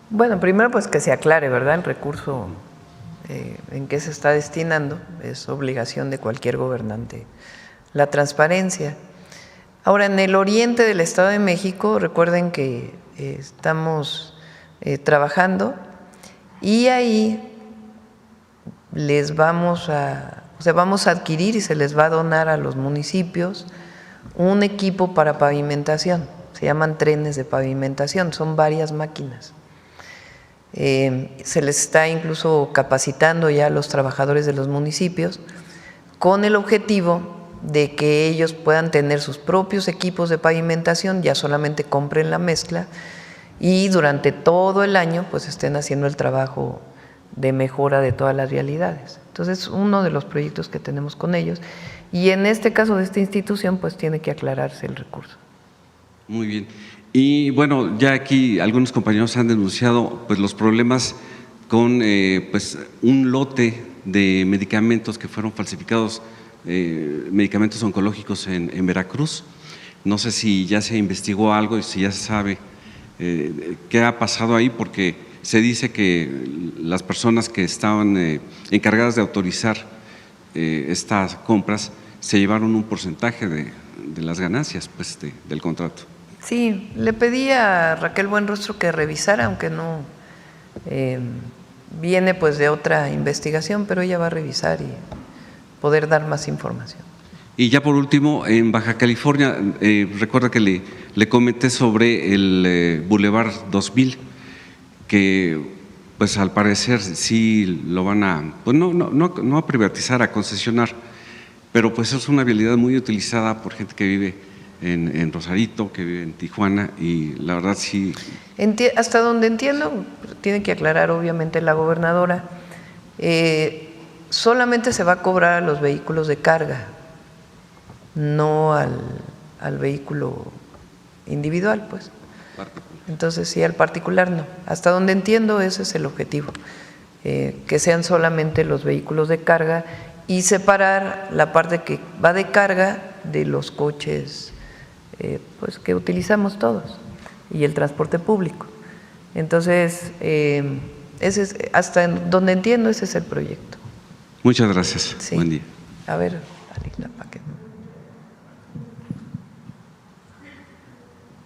Bueno, primero pues que se aclare, ¿verdad? El recurso en qué se está destinando, es obligación de cualquier gobernante la transparencia. Ahora, en el oriente del Estado de México, recuerden que estamos trabajando, y ahí vamos a adquirir y se les va a donar a los municipios un equipo para pavimentación. Se llaman trenes de pavimentación, son varias máquinas. Se les está incluso capacitando ya a los trabajadores de los municipios con el objetivo de que ellos puedan tener sus propios equipos de pavimentación, ya solamente compren la mezcla, y durante todo el año pues estén haciendo el trabajo de mejora de todas las vialidades. Entonces, uno de los proyectos que tenemos con ellos, y en este caso de esta institución pues tiene que aclararse el recurso. Muy bien. Y bueno, ya aquí algunos compañeros han denunciado pues los problemas con pues un lote de medicamentos que fueron falsificados, medicamentos oncológicos en Veracruz. No sé si ya se investigó algo y si ya se sabe qué ha pasado ahí, porque se dice que las personas que estaban encargadas de autorizar estas compras se llevaron un porcentaje de las ganancias pues, del contrato. Sí, le pedí a Raquel Buenrostro que revisara, aunque no viene pues de otra investigación, pero ella va a revisar y poder dar más información. Y ya por último, en Baja California, recuerda que le comenté sobre el Boulevard 2000, que pues al parecer sí lo van a, pues no a privatizar, a concesionar, pero pues es una vialidad muy utilizada por gente que vive en Rosarito, que vive en Tijuana, y la verdad sí. Hasta donde entiendo, tiene que aclarar obviamente la gobernadora, solamente se va a cobrar a los vehículos de carga, no al vehículo individual, pues. Entonces sí, al particular no. Hasta donde entiendo ese es el objetivo, que sean solamente los vehículos de carga y separar la parte que va de carga de los coches pues que utilizamos todos y el transporte público. Entonces, ese es, hasta donde entiendo, ese es el proyecto. Muchas gracias. Sí. Buen día. A ver, Alila, ¿para qué?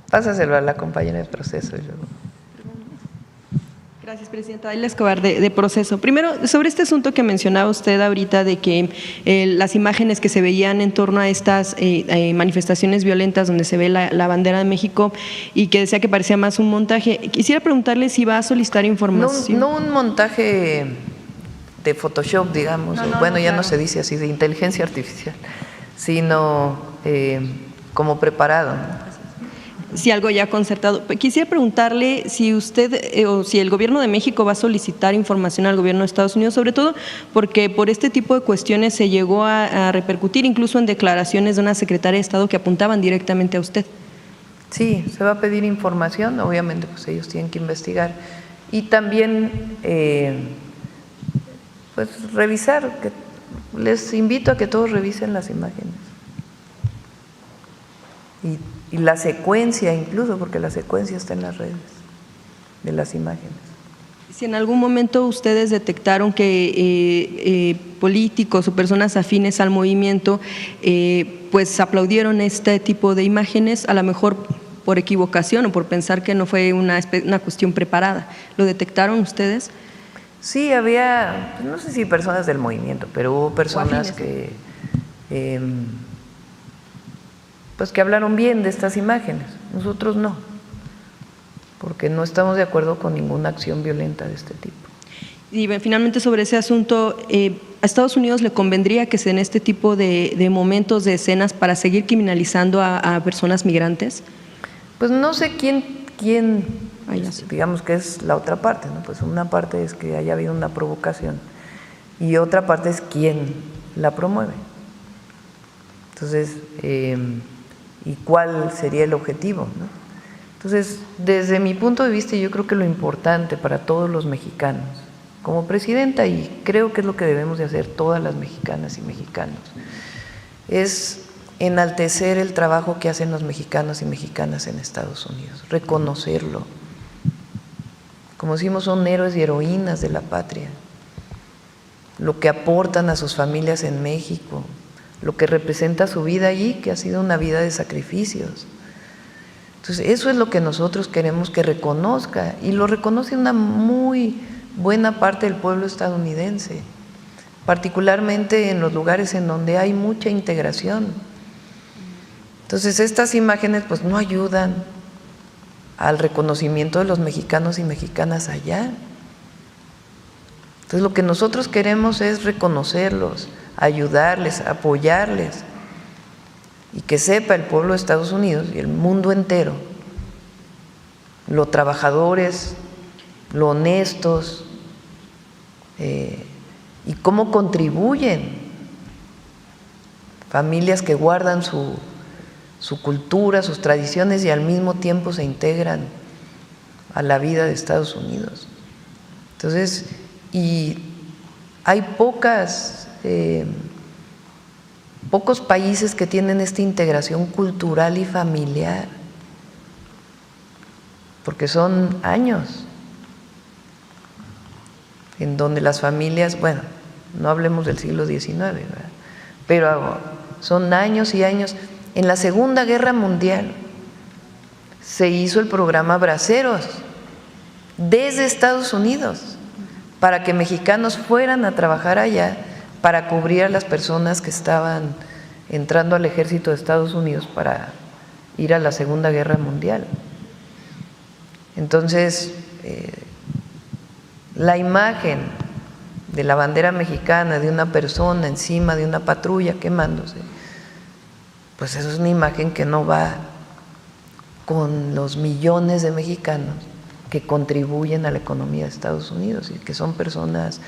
Pásaselo a la compañera de proceso. Gracias, Presidenta. Adela Escobar, de Proceso. Primero, sobre este asunto que mencionaba usted ahorita de que las imágenes que se veían en torno a estas manifestaciones violentas donde se ve la bandera de México y que decía que parecía más un montaje, quisiera preguntarle si va a solicitar información. No un montaje de Photoshop, digamos, bueno, ya no se dice así, de inteligencia artificial, sino como preparado, ¿no? Si algo ya concertado. Quisiera preguntarle si usted o si el Gobierno de México va a solicitar información al Gobierno de Estados Unidos, sobre todo porque por este tipo de cuestiones se llegó a repercutir incluso en declaraciones de una secretaria de Estado que apuntaban directamente a usted. Sí, se va a pedir información, obviamente pues ellos tienen que investigar y también pues revisar, les invito a que todos revisen las imágenes y la secuencia incluso, porque la secuencia está en las redes de las imágenes. Si en algún momento ustedes detectaron que políticos o personas afines al movimiento pues aplaudieron este tipo de imágenes, a lo mejor por equivocación o por pensar que no fue una cuestión preparada, ¿lo detectaron ustedes? Sí, había, no sé si personas del movimiento, pero hubo personas que pues que hablaron bien de estas imágenes, nosotros no, porque no estamos de acuerdo con ninguna acción violenta de este tipo. Y finalmente sobre ese asunto, ¿a Estados Unidos le convendría que se den este tipo de momentos, de escenas para seguir criminalizando a personas migrantes? Pues no sé quién digamos que es la otra parte, ¿no? Pues una parte es que haya habido una provocación y otra parte es quién la promueve. Entonces, ¿y cuál sería el objetivo, ¿no? Entonces, desde mi punto de vista, yo creo que lo importante para todos los mexicanos, como presidenta, y creo que es lo que debemos de hacer todas las mexicanas y mexicanos, es enaltecer el trabajo que hacen los mexicanos y mexicanas en Estados Unidos, reconocerlo. Como decimos, son héroes y heroínas de la patria, lo que aportan a sus familias en México, lo que representa su vida allí, que ha sido una vida de sacrificios. Entonces, eso es lo que nosotros queremos que reconozca, y lo reconoce una muy buena parte del pueblo estadounidense, particularmente en los lugares en donde hay mucha integración. Entonces, estas imágenes pues no ayudan al reconocimiento de los mexicanos y mexicanas allá. Entonces, lo que nosotros queremos es reconocerlos, ayudarles, apoyarles, y que sepa el pueblo de Estados Unidos y el mundo entero lo trabajadores, lo honestos y cómo contribuyen familias que guardan su cultura, sus tradiciones y al mismo tiempo se integran a la vida de Estados Unidos. Entonces, y hay pocos países que tienen esta integración cultural y familiar, porque son años en donde las familias, bueno, no hablemos del siglo XIX, ¿verdad? Pero son años y años. En la Segunda Guerra Mundial se hizo el programa Braceros desde Estados Unidos para que mexicanos fueran a trabajar allá para cubrir a las personas que estaban entrando al ejército de Estados Unidos para ir a la Segunda Guerra Mundial. Entonces, la imagen de la bandera mexicana, de una persona encima de una patrulla quemándose, pues eso es una imagen que no va con los millones de mexicanos que contribuyen a la economía de Estados Unidos y que son personas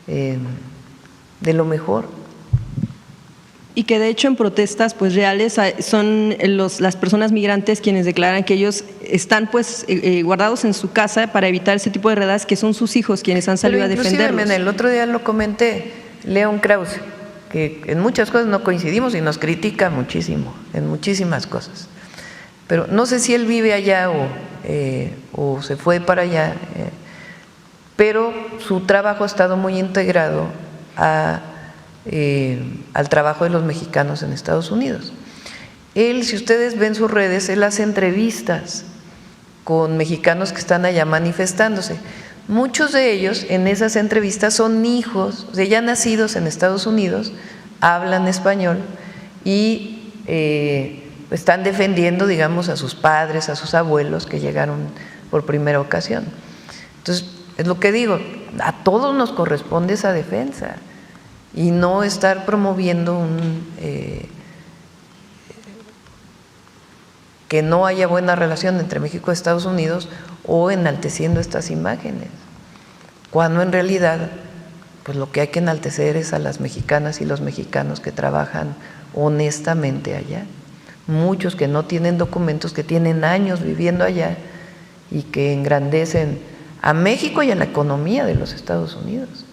de lo mejor. Y que de hecho en protestas pues reales son las personas migrantes quienes declaran que ellos están pues guardados en su casa para evitar ese tipo de redadas, que son sus hijos quienes han salido a defenderlos. El otro día lo comenté, León Krause, que en muchas cosas no coincidimos y nos critica muchísimo, en muchísimas cosas. Pero no sé si él vive allá o se fue para allá, pero su trabajo ha estado muy integrado al trabajo de los mexicanos en Estados Unidos. Él, si ustedes ven sus redes, él hace entrevistas con mexicanos que están allá manifestándose. Muchos de ellos en esas entrevistas son hijos, o sea, ya nacidos en Estados Unidos, hablan español y están defendiendo, digamos, a sus padres, a sus abuelos que llegaron por primera ocasión. Entonces, es lo que digo, a todos nos corresponde esa defensa y no estar promoviendo que no haya buena relación entre México y Estados Unidos o enalteciendo estas imágenes, cuando en realidad pues lo que hay que enaltecer es a las mexicanas y los mexicanos que trabajan honestamente allá, muchos que no tienen documentos, que tienen años viviendo allá y que engrandecen a México y a la economía de los Estados Unidos.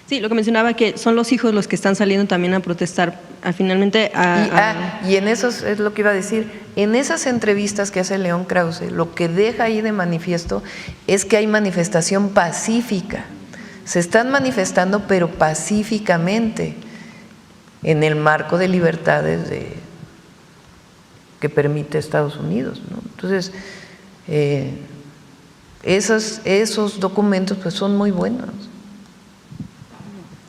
Sí, lo que mencionaba, que son los hijos los que están saliendo también a protestar, finalmente y en esos, es lo que iba a decir, en esas entrevistas que hace León Krause, lo que deja ahí de manifiesto es que hay manifestación pacífica, se están manifestando pero pacíficamente en el marco de libertades que permite Estados Unidos, ¿no? Entonces, esos documentos pues son muy buenos.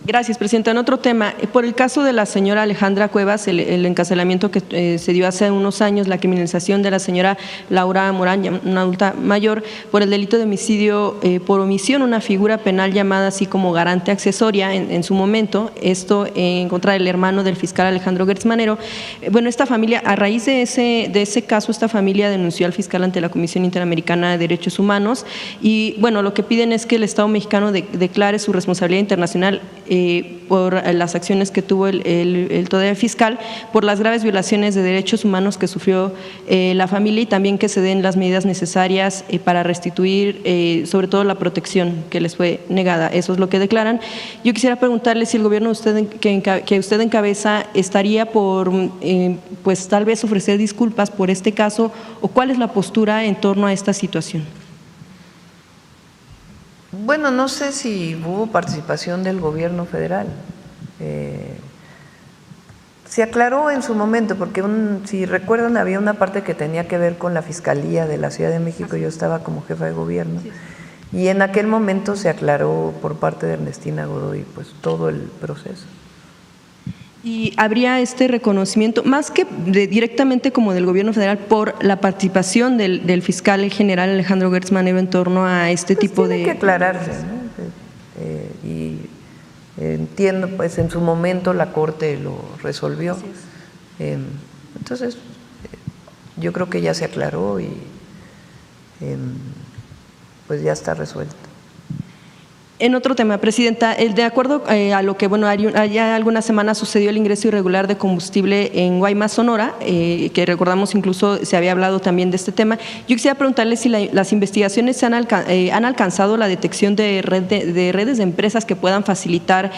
Gracias, Presidenta. En otro tema, por el caso de la señora Alejandra Cuevas, el encarcelamiento que se dio hace unos años, la criminalización de la señora Laura Morán, una adulta mayor, por el delito de homicidio por omisión, una figura penal llamada así como garante accesoria en su momento, esto en contra del hermano del fiscal Alejandro Gertz Manero. Bueno, esta familia, a raíz de ese caso, esta familia denunció al fiscal ante la Comisión Interamericana de Derechos Humanos y, bueno, lo que piden es que el Estado mexicano declare su responsabilidad internacional por las acciones que tuvo el todavía fiscal, por las graves violaciones de derechos humanos que sufrió la familia y también que se den las medidas necesarias para restituir sobre todo la protección que les fue negada. Eso es lo que declaran. Yo quisiera preguntarle si el gobierno que usted encabeza estaría por pues tal vez ofrecer disculpas por este caso, o cuál es la postura en torno a esta situación. Bueno, no sé si hubo participación del gobierno federal. Se aclaró en su momento, porque si recuerdan había una parte que tenía que ver con la Fiscalía de la Ciudad de México, yo estaba como jefa de gobierno, y en aquel momento se aclaró por parte de Ernestina Godoy pues todo el proceso. ¿Y habría este reconocimiento, más que directamente como del gobierno federal, por la participación del fiscal general Alejandro Gertz Manero en torno a este pues tipo de… Tiene que aclararse, ¿no? Y entiendo, pues en su momento la Corte lo resolvió. Entonces, yo creo que ya se aclaró y pues ya está resuelto. En otro tema, Presidenta, de acuerdo a lo que, bueno, ya algunas semanas sucedió el ingreso irregular de combustible en Guaymas, Sonora, que recordamos incluso se había hablado también de este tema. Yo quisiera preguntarle si las investigaciones han alcanzado la detección de redes de empresas que puedan facilitar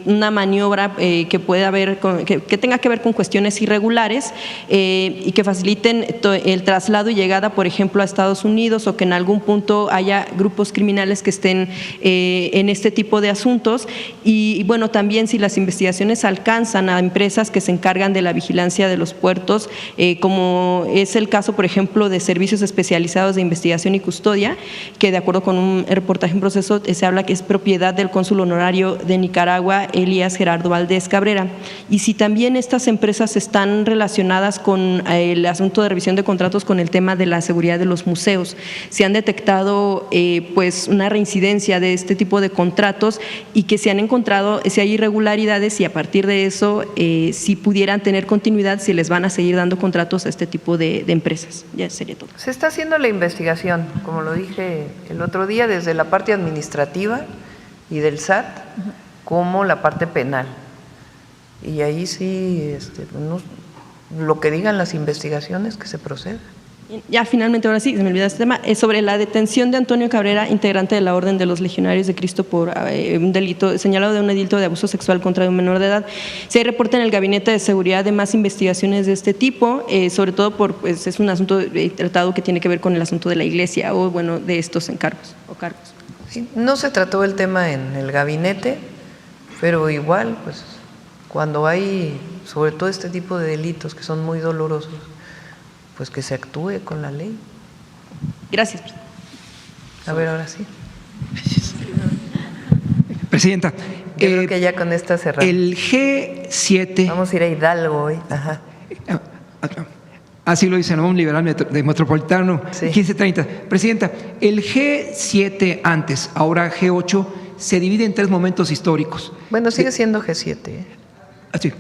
una maniobra que pueda haber, que tenga que ver con cuestiones irregulares y que faciliten el traslado y llegada, por ejemplo, a Estados Unidos, o que en algún punto haya grupos criminales que estén en este tipo de asuntos. Y bueno, también si las investigaciones alcanzan a empresas que se encargan de la vigilancia de los puertos, como es el caso, por ejemplo, de servicios especializados de investigación y custodia, que de acuerdo con un reportaje en proceso se habla que es propiedad del cónsul honorario de Nicaragua, Elías Gerardo Valdés Cabrera. Y si también estas empresas están relacionadas con el asunto de revisión de contratos con el tema de la seguridad de los museos, se han detectado pues una reincidencia de este tipo de contratos y que se han encontrado si hay irregularidades, y a partir de eso si pudieran tener continuidad, si les van a seguir dando contratos a este tipo de empresas. Ya sería todo. Se está haciendo la investigación, como lo dije el otro día, desde la parte administrativa y del SAT, como la parte penal. Y ahí sí, lo que digan las investigaciones, que se proceda. Ya finalmente, ahora sí, se me olvidó este tema, es sobre la detención de Antonio Cabrera, integrante de la Orden de los Legionarios de Cristo, por un delito, señalado de un delito de abuso sexual contra un menor de edad. Se reporta en el Gabinete de Seguridad de más investigaciones de este tipo, sobre todo pues es un asunto tratado que tiene que ver con el asunto de la Iglesia o bueno, de estos encargos o cargos. Sí, no se trató el tema en el gabinete, pero igual, pues cuando hay sobre todo este tipo de delitos que son muy dolorosos, pues que se actúe con la ley. Gracias. A ver, ahora sí. Presidenta. Yo creo que ya con esta cerramos. El G7. Vamos a ir a Hidalgo hoy. Ajá. Así lo dice, ¿no? Un liberal de Metropolitano, sí. 1530. Presidenta, el G7 antes, ahora G8, se divide en 3 momentos históricos. Bueno, sigue siendo G7. Así.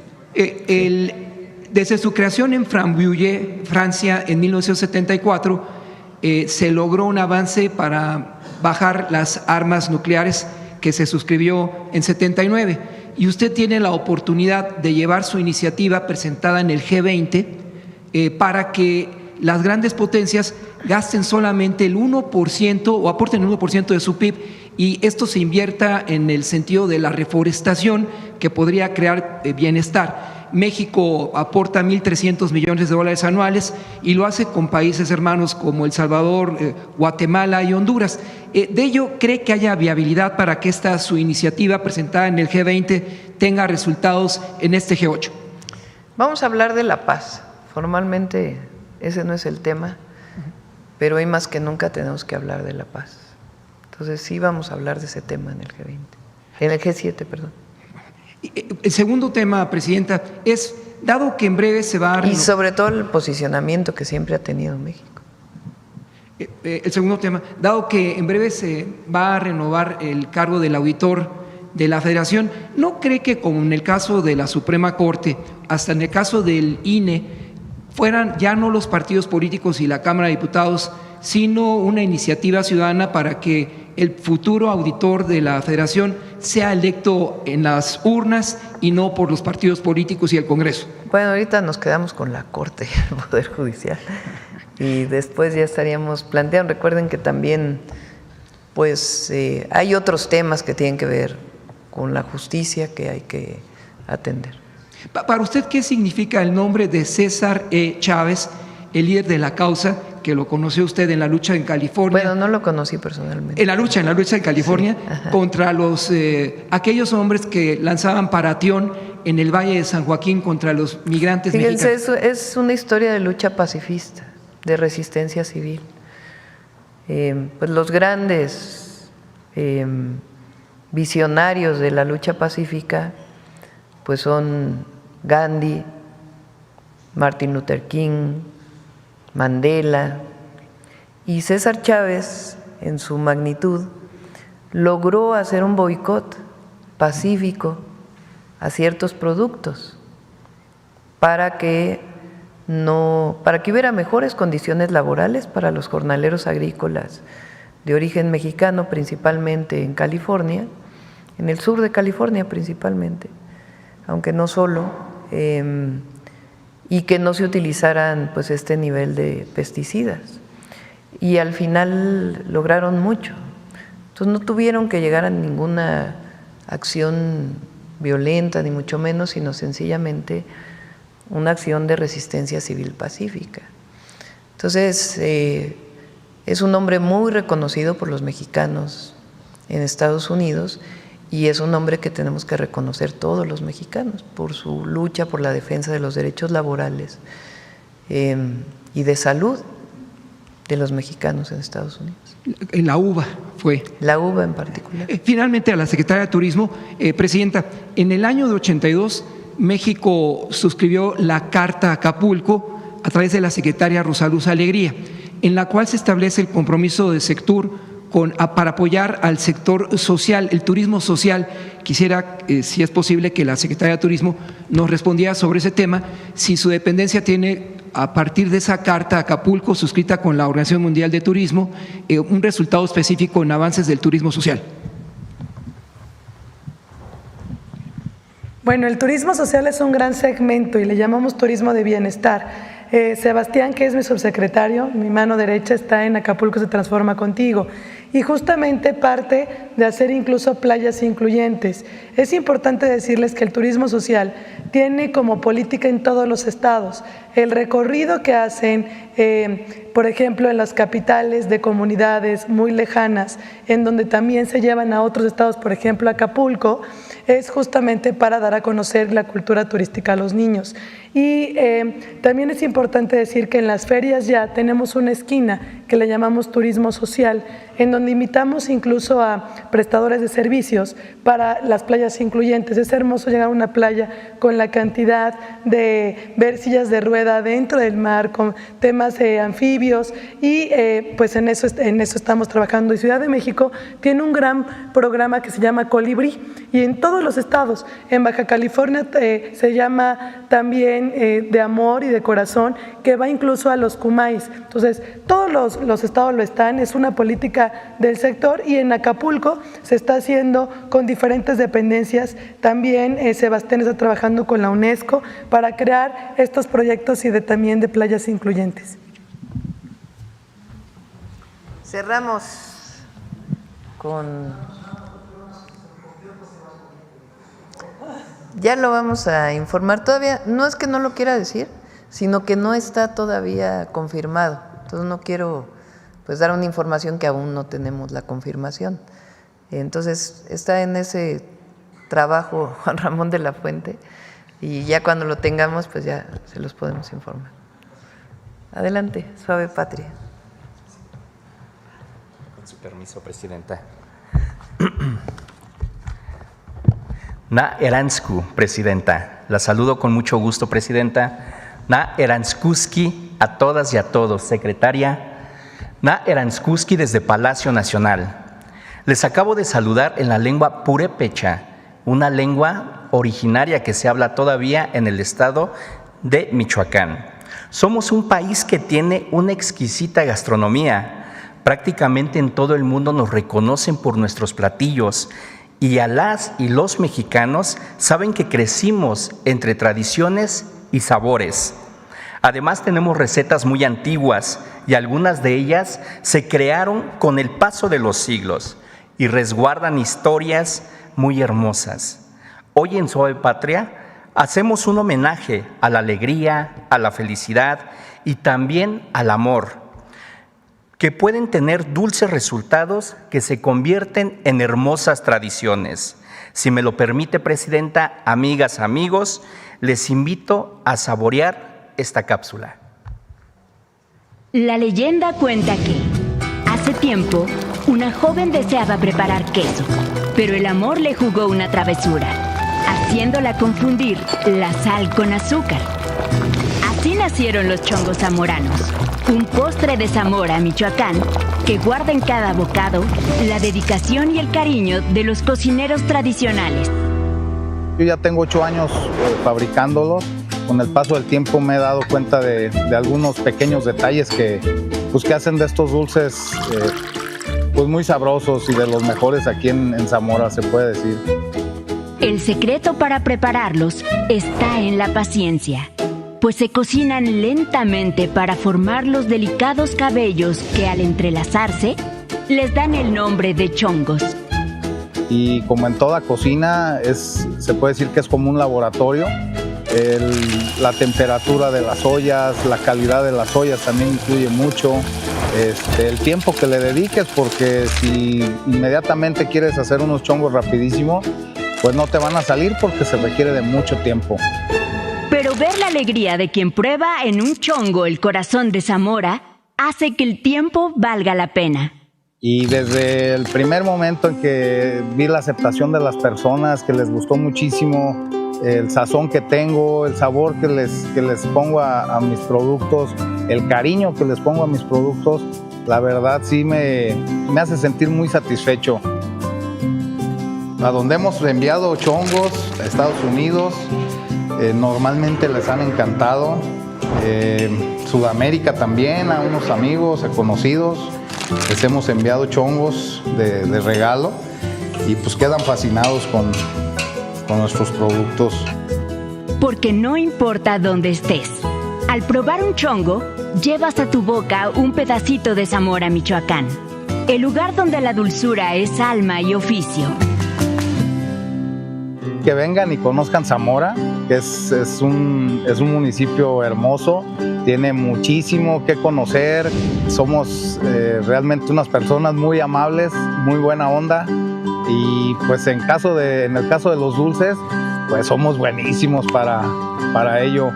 Desde su creación en Rambouillet, Francia, en 1974, se logró un avance para bajar las armas nucleares que se suscribió en 79. Y usted tiene la oportunidad de llevar su iniciativa presentada en el G20 para que las grandes potencias gasten solamente el 1% o aporten el 1% de su PIB, y esto se invierta en el sentido de la reforestación que podría crear bienestar. México aporta 1.300 millones de dólares anuales y lo hace con países hermanos como El Salvador, Guatemala y Honduras. ¿De ello cree que haya viabilidad para que su iniciativa presentada en el G20 tenga resultados en este G8? Vamos a hablar de la paz. Formalmente ese no es el tema, pero hoy más que nunca tenemos que hablar de la paz. Entonces sí vamos a hablar de ese tema en el G20, en el G7, perdón. El segundo tema, Presidenta, es, dado que en breve se va a... Y sobre todo el posicionamiento que siempre ha tenido México. El segundo tema, dado que en breve se va a renovar el cargo del auditor de la Federación, ¿no cree que como en el caso de la Suprema Corte, hasta en el caso del INE, fueran ya no los partidos políticos y la Cámara de Diputados, sino una iniciativa ciudadana para que el futuro auditor de la Federación sea electo en las urnas y no por los partidos políticos y el Congreso? Bueno, ahorita nos quedamos con la Corte y el Poder Judicial y después ya estaríamos planteando. Recuerden que también pues hay otros temas que tienen que ver con la justicia que hay que atender. Para usted, ¿qué significa el nombre de César E. Chávez, el líder de la causa, que lo conoció usted en la lucha en California? Bueno, no lo conocí personalmente. En la lucha en California, sí, contra aquellos hombres que lanzaban paratión en el Valle de San Joaquín contra los migrantes Fíjense, mexicanos. Es una historia de lucha pacifista, de resistencia civil. Pues los grandes visionarios de la lucha pacífica pues son Gandhi, Martin Luther King, Mandela, y César Chávez, en su magnitud, logró hacer un boicot pacífico a ciertos productos para que hubiera mejores condiciones laborales para los jornaleros agrícolas de origen mexicano, principalmente en California, en el sur de California principalmente, aunque no solo, y que no se utilizaran pues este nivel de pesticidas. Y al final lograron mucho. Entonces no tuvieron que llegar a ninguna acción violenta, ni mucho menos, sino sencillamente una acción de resistencia civil pacífica. Entonces es un hombre muy reconocido por los mexicanos en Estados Unidos, y es un hombre que tenemos que reconocer todos los mexicanos por su lucha por la defensa de los derechos laborales y de salud de los mexicanos en Estados Unidos. La UBA fue. La UBA en particular. Finalmente, a la Secretaria de Turismo, Presidenta, en el año de 82, México suscribió la Carta Acapulco a través de la secretaria Rosaluz Alegría, en la cual se establece el compromiso de Sectur para apoyar al sector social, el turismo social. Quisiera, si es posible, que la Secretaría de Turismo nos respondiera sobre ese tema, si su dependencia tiene, a partir de esa Carta Acapulco suscrita con la Organización Mundial de Turismo, un resultado específico en avances del turismo social. Bueno, el turismo social es un gran segmento y le llamamos turismo de bienestar. Sebastián, que es mi subsecretario, mi mano derecha, está en Acapulco se transforma contigo, y justamente parte de hacer incluso playas incluyentes. Es importante decirles que el turismo social tiene como política en todos los estados el recorrido que hacen, por ejemplo, en las capitales de comunidades muy lejanas, en donde también se llevan a otros estados, por ejemplo, Acapulco, es justamente para dar a conocer la cultura turística a los niños. Y también es importante decir que en las ferias ya tenemos una esquina que le llamamos turismo social, en donde invitamos incluso a prestadores de servicios para las playas incluyentes. Es hermoso llegar a una playa con la cantidad de ver sillas de rueda dentro del mar, con temas anfibios, y pues en eso estamos trabajando. Y Ciudad de México tiene un gran programa que se llama Colibrí, y en todos los estados, en Baja California se llama también de amor y de corazón, que va incluso a los Kumais. Entonces, todos los estados lo están, es una política del sector, y en Acapulco se está haciendo con diferentes dependencias. También Sebastián está trabajando con la UNESCO para crear estos proyectos y también de playas incluyentes. Cerramos con... Ya lo vamos a informar. Todavía no es que no lo quiera decir, sino que no está todavía confirmado. Entonces no quiero pues dar una información que aún no tenemos la confirmación. Entonces está en ese trabajo Juan Ramón de la Fuente, y ya cuando lo tengamos pues ya se los podemos informar. Adelante, Suave Patria. Con su permiso, Presidenta. Na Eransku, Presidenta. La saludo con mucho gusto, Presidenta. Na Eranskuski a todas y a todos. Secretaria, Na Eranskuski desde Palacio Nacional. Les acabo de saludar en la lengua purépecha, una lengua originaria que se habla todavía en el estado de Michoacán. Somos un país que tiene una exquisita gastronomía. Prácticamente en todo el mundo nos reconocen por nuestros platillos, y a las y los mexicanos saben que crecimos entre tradiciones y sabores. Además, tenemos recetas muy antiguas, y algunas de ellas se crearon con el paso de los siglos y resguardan historias muy hermosas. Hoy en Suave Patria hacemos un homenaje a la alegría, a la felicidad y también al amor, que pueden tener dulces resultados que se convierten en hermosas tradiciones. Si me lo permite, Presidenta, amigas, amigos, les invito a saborear esta cápsula. La leyenda cuenta que, hace tiempo, una joven deseaba preparar queso, pero el amor le jugó una travesura, haciéndola confundir la sal con azúcar. Así nacieron los chongos zamoranos, un postre de Zamora, Michoacán, que guarda en cada bocado la dedicación y el cariño de los cocineros tradicionales. Yo ya tengo 8 años fabricándolos. Con el paso del tiempo me he dado cuenta de algunos pequeños detalles que hacen de estos dulces pues muy sabrosos y de los mejores aquí en Zamora, se puede decir. El secreto para prepararlos está en la paciencia, pues se cocinan lentamente para formar los delicados cabellos que al entrelazarse les dan el nombre de chongos. Y como en toda cocina, se puede decir que es como un laboratorio. la temperatura de las ollas, la calidad de las ollas también influye mucho, el tiempo que le dediques, porque si inmediatamente quieres hacer unos chongos rapidísimo, pues no te van a salir porque se requiere de mucho tiempo. Pero ver la alegría de quien prueba en un chongo el corazón de Zamora hace que el tiempo valga la pena. Y desde el primer momento en que vi la aceptación de las personas, que les gustó muchísimo el sazón que tengo, el sabor que les pongo a mis productos, el cariño que les pongo a mis productos, la verdad sí me hace sentir muy satisfecho. A donde hemos enviado chongos, a Estados Unidos, normalmente les han encantado. Sudamérica también, a unos amigos, a conocidos, les hemos enviado chongos de regalo y pues quedan fascinados con nuestros productos. Porque no importa dónde estés, al probar un chongo, llevas a tu boca un pedacito de Zamora, Michoacán, el lugar donde la dulzura es alma y oficio. Que vengan y conozcan Zamora, que es un municipio hermoso, tiene muchísimo que conocer, somos realmente unas personas muy amables, muy buena onda, y pues en el caso de los dulces, pues somos buenísimos para ello.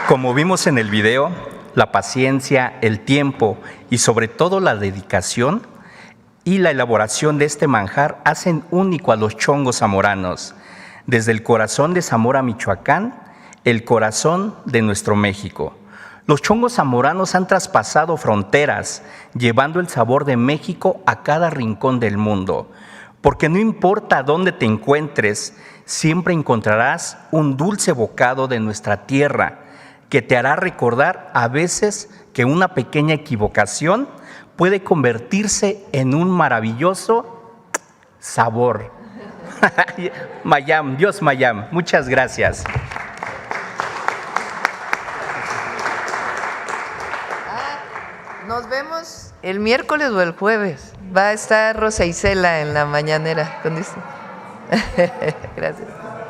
Como vimos en el video, la paciencia, el tiempo y sobre todo la dedicación y la elaboración de este manjar hacen único a los chongos zamoranos. Desde el corazón de Zamora, Michoacán, el corazón de nuestro México. Los chongos zamoranos han traspasado fronteras, llevando el sabor de México a cada rincón del mundo. Porque no importa dónde te encuentres, siempre encontrarás un dulce bocado de nuestra tierra, que te hará recordar a veces que una pequeña equivocación puede convertirse en un maravilloso sabor. Mayam, Dios Mayam, muchas gracias. Nos vemos el miércoles o el jueves. Va a estar Rosa Isela en la mañanera. Gracias.